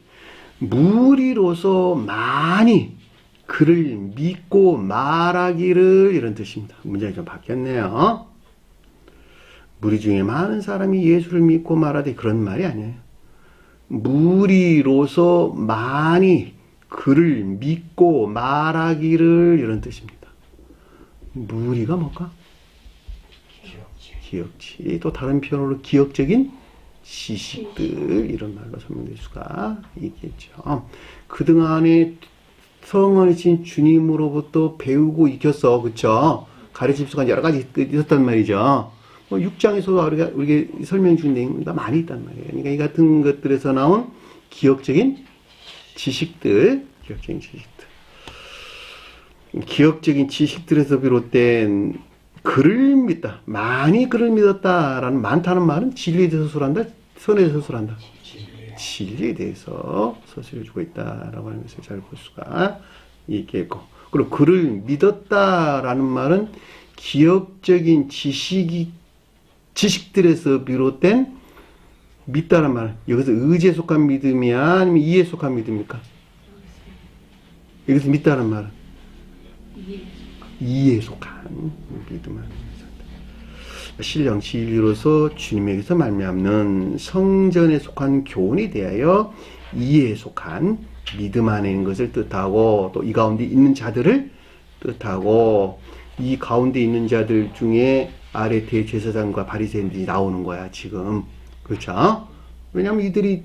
무리로서 많이 그를 믿고 말하기를 이런 뜻입니다. 문장이 좀 바뀌었네요. 무리 중에 많은 사람이 예수를 믿고 말하되 그런 말이 아니에요. 무리로서 많이 그를 믿고 말하기를 이런 뜻입니다. 무리가 뭘까? 기억치. 또 다른 표현으로 기억적인 지식들 이런 말로 설명될 수가 있겠죠. 그동안에 성원이신 주님으로부터 배우고 익혔어. 그쵸? 가르칠 수가 여러 가지 있었단 말이죠. 6장에서도 우리가 설명 준 내용이 많이 있단 말이에요. 그러니까 이 같은 것들에서 나온 기억적인 지식들, 기억적인 지식들에서 비롯된 그를 믿다. 많이 그를 믿었다라는 많다는 말은 진리에 대해서 서술한다. 선에 대해서 서술한다. 진리에 대해서 서술해주고 있다라고 하는 것을 잘 볼 수가 있겠고. 그리고 그를 믿었다라는 말은 기억적인 지식들에서 비롯된 믿다는 말. 여기서 의지에 속한 믿음이야? 아니면 이해에 속한 믿음입니까? 여기서 믿다는 말은? 이해에 속한 믿음을 신령 진리로서 주님에게서 말미암는 성전에 속한 교훈에 대하여 이해에 속한 믿음 안에 있는 것을 뜻하고 또 이 가운데 있는 자들을 뜻하고 이 가운데 있는 자들 중에 아래 대제사장과 바리새인들이 나오는 거야 지금. 그렇죠? 왜냐하면 이들이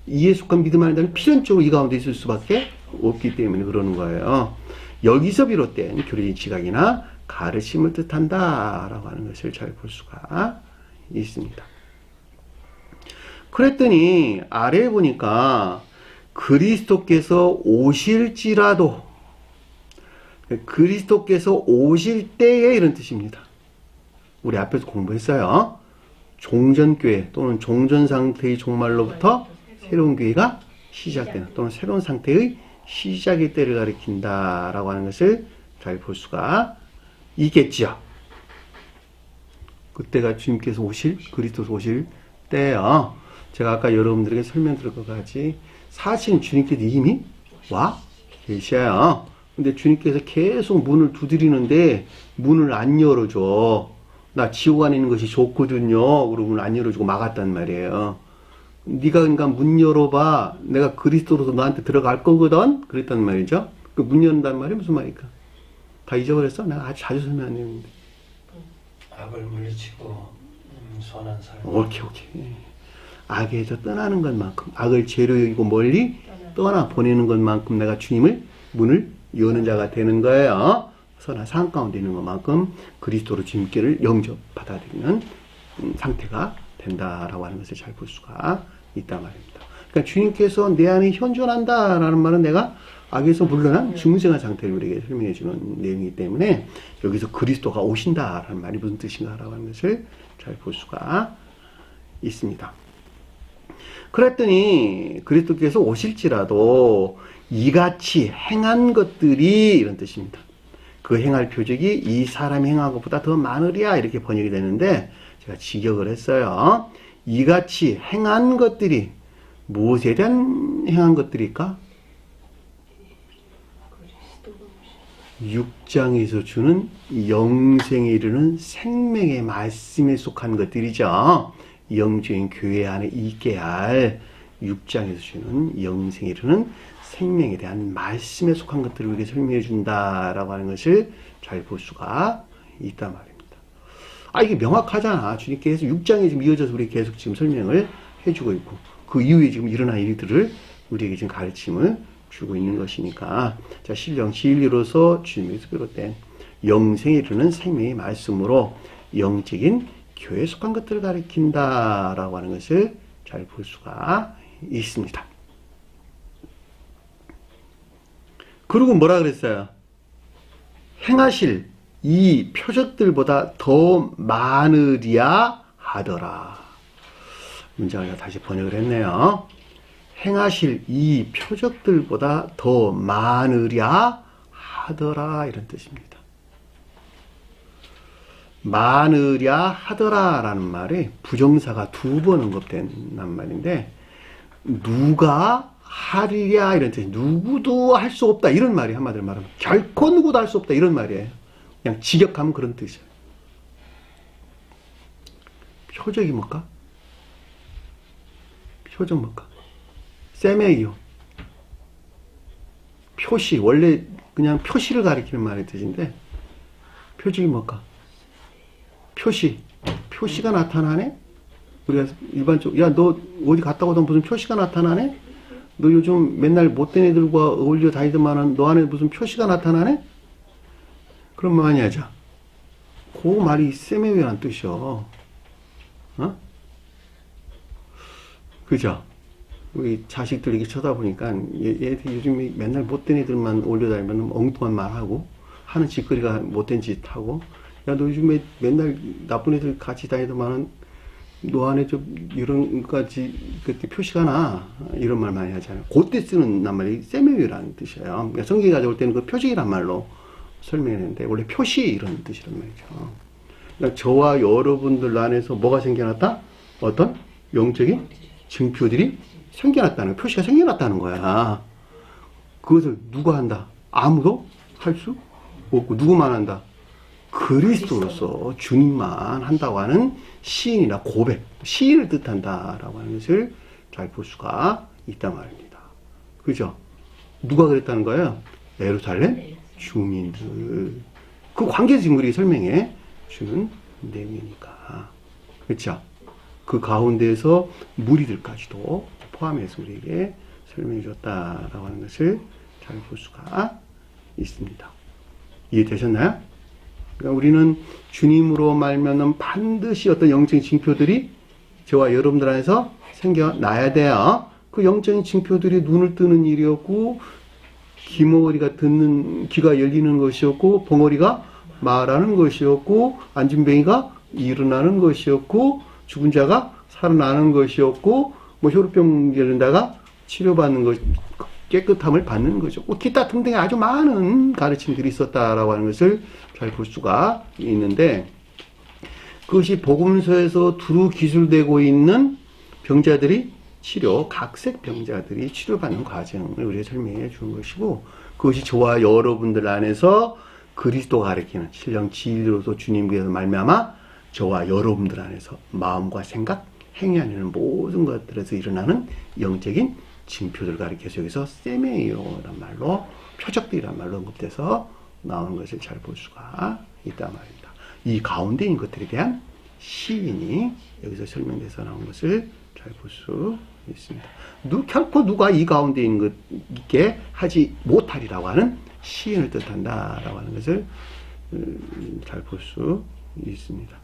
이해에 속한 믿음 안에 대한 필연적으로 이 가운데 있을 수밖에 없기 때문에 그러는 거예요. 여기서 비롯된 교리적인 지각이나 가르침을 뜻한다라고 하는 것을 잘 볼 수가 있습니다. 그랬더니 아래에 보니까 그리스도께서 오실지라도 그리스도께서 오실 때에 이런 뜻입니다. 우리 앞에서 공부했어요. 종전교회 또는 종전 상태의 종말로부터 새로운 교회가 시작되는 또는 새로운 상태의 시작의 때를 가리킨다라고 하는 것을 잘 볼 수가 있겠지요. 그때가 주님께서 오실, 그리스도서 오실 때요. 제가 아까 여러분들에게 설명드린 것 같이 사실은 주님께서 이미 와 계셔요. 근데 주님께서 계속 문을 두드리는데 문을 안 열어줘. 나 지옥 안에 있는 것이 좋거든요. 그러고 문을 안 열어주고 막았단 말이에요. 네가 그러니까 문 열어봐. 내가 그리스도로서 너한테 들어갈 거거든. 그랬단 말이죠. 그 문 열는단 말이 무슨 말일까? 다 잊어버렸어? 내가 아주 자주 설명했는데. 악을 물리치고 선한 삶. 오케이. 악에서 떠나는 것만큼 악을 죄로 여기고 멀리 떠나 보내는 것만큼 내가 주님을 문을 여는 자가 되는 거예요. 선한 삶 가운데 있는 것만큼 그리스도로 주님께를 영접 받아들이는 상태가 된다라고 하는 것을 잘 볼 수가 있단 말입니다. 그러니까 주님께서 내 안에 현존한다라는 말은 내가 악에서 물러난 중생한 상태를 우리에게 설명해 주는 내용이기 때문에 여기서 그리스도가 오신다라는 말이 무슨 뜻인가라고 하는 것을 잘 볼 수가 있습니다. 그랬더니 그리스도께서 오실지라도 이같이 행한 것들이 이런 뜻입니다. 그 행할 표적이 이 사람이 행한 것보다 더 많으리야 이렇게 번역이 되는데 제가 직역을 했어요. 이같이 행한 것들이 무엇에 대한 행한 것들일까? 6장에서 주는 영생에 이르는 생명의 말씀에 속한 것들이죠. 영적인 교회 안에 있게 할 6장에서 주는 영생에 이르는 생명에 대한 말씀에 속한 것들을 우리에게 설명해 준다라고 하는 것을 잘 볼 수가 있단 말입니다. 이게 명확하잖아. 주님께서 6장에 지금 이어져서 우리에게 계속 지금 설명을 해주고 있고 그 이후에 지금 일어난 일들을 우리에게 지금 가르침을 주고 있는 것이니까 자, 신령 진리로서 주님에서 비롯된 영생에 이르는 생명의 말씀으로 영적인 교회에 속한 것들을 가리킨다라고 하는 것을 잘 볼 수가 있습니다. 그리고 뭐라 그랬어요? 행하실 이 표적들보다 더 많으리야 하더라. 문장을 다시 번역을 했네요. 행하실 이 표적들보다 더 많으랴 하더라 이런 뜻입니다. 많으랴 하더라라는 말에 부정사가 2번 언급된단 말인데 누가 하리랴 이런 뜻이 누구도 할 수 없다 이런 말이 한마디로 말하면 결코 누구도 할 수 없다 이런 말이에요. 그냥 직역하면 그런 뜻이에요. 표적이 뭘까? 표적 뭘까? 세메이요. 표시 원래 그냥 표시를 가리키는 말의 뜻인데 표적이 뭘까? 표시가 나타나네? 우리가 일반적으로 야 너 어디 갔다 오던 무슨 표시가 나타나네? 너 요즘 맨날 못된 애들과 어울려 다니더만은 너 안에 무슨 표시가 나타나네? 그럼 많이 하자. 그 말이 세메이라는 뜻이요. 어? 그죠? 우리 자식들 이렇게 쳐다보니까 얘들 요즘 맨날 못된 애들만 올려다니면 엉뚱한 말 하고 하는 짓거리가 못된 짓 하고 야 너 요즘에 맨날 나쁜 애들 같이 다니더만은 너 안에 좀 이런 까지 그때 표시가 나 이런 말 많이 하잖아요. 그때 쓰는 말이 세메위라는 뜻이에요. 그러니까 성경이 가져올 때는 그 표적이란 말로 설명했는데 원래 표시 이런 뜻이란 말이죠. 그러니까 저와 여러분들 안에서 뭐가 생겨났다? 어떤 영적인 증표들이 생겨났다는 표시가 생겨났다는 거야. 그것을 누가 한다? 아무도 할 수 없고 누구만 한다? 그리스도로서 주님만 한다고 하는 시인이나 고백, 시인을 뜻한다라고 하는 것을 잘 볼 수가 있단 말입니다. 그죠? 누가 그랬다는 거예요? 예루살렘 주민들. 그 관계에서 지금 우리에게 설명해 주는 내용이니까. 그렇죠? 그 가운데에서 무리들까지도 포함해서 우리에게 설명해 줬다라고 하는 것을 잘 볼 수가 있습니다. 이해되셨나요? 그러니까 우리는 주님으로 말미암아 반드시 어떤 영적인 징표들이 저와 여러분들 안에서 생겨나야 돼요. 그 영적인 징표들이 눈을 뜨는 일이었고 귀머거리가 듣는 귀가 열리는 것이었고 벙어리가 말하는 것이었고 안진뱅이가 일어나는 것이었고 죽은 자가 살아나는 것이었고 뭐 혈우병 열린다가 치료받는 것, 깨끗함을 받는 거죠. 기타 등등의 아주 많은 가르침들이 있었다라고 하는 것을 잘 볼 수가 있는데, 그것이 복음서에서 두루 기술되고 있는 병자들이 각색 병자들이 치료받는 과정을 우리가 설명해 준 것이고, 그것이 저와 여러분들 안에서 그리스도가 가르치는 신령 진리로서 주님께서 말미암아 저와 여러분들 안에서 마음과 생각, 행위하는 모든 것들에서 일어나는 영적인 징표들 가리켜서 여기서 세메이오란 말로, 표적들이란 말로 언급돼서 나오는 것을 잘 볼 수가 있단 말입니다. 이 가운데 있는 것들에 대한 시인이 여기서 설명돼서 나온 것을 잘 볼 수 있습니다. 결코 누가 이 가운데 있는 것 있게 하지 못하리라고 하는 시인을 뜻한다라고 하는 것을 잘 볼 수 있습니다.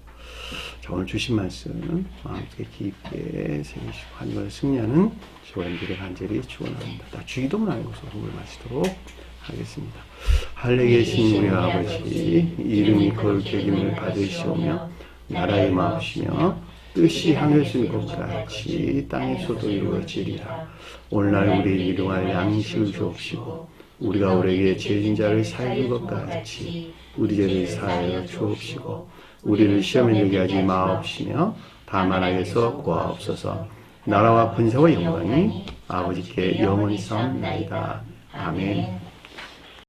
자, 오늘 주신 말씀 마음속에 깊게 새기시고 하나님을 승리하는 저원들의 간절히 축원합니다. 다 주기도문 하고서 공부를 마치도록 하겠습니다. 하늘에 계신 우리 아버지, 이름이 거룩히 여김을 받으시오며 나라의 마옵시며 뜻이 하늘에서 이룬 것 같이 땅에서도 이루어지리라. 오늘날 우리의 일용할 양식을 주옵시고 우리가 우리에게 죄진 자를 사하는 것 같이 우리 죄를 사하여 주옵시고 우리를 시험에 들게 하지 마옵시며 다만 악에서 구하옵소서. 나라와 권세와 영광이 아버지께 영원히 싸움나이다. 아멘.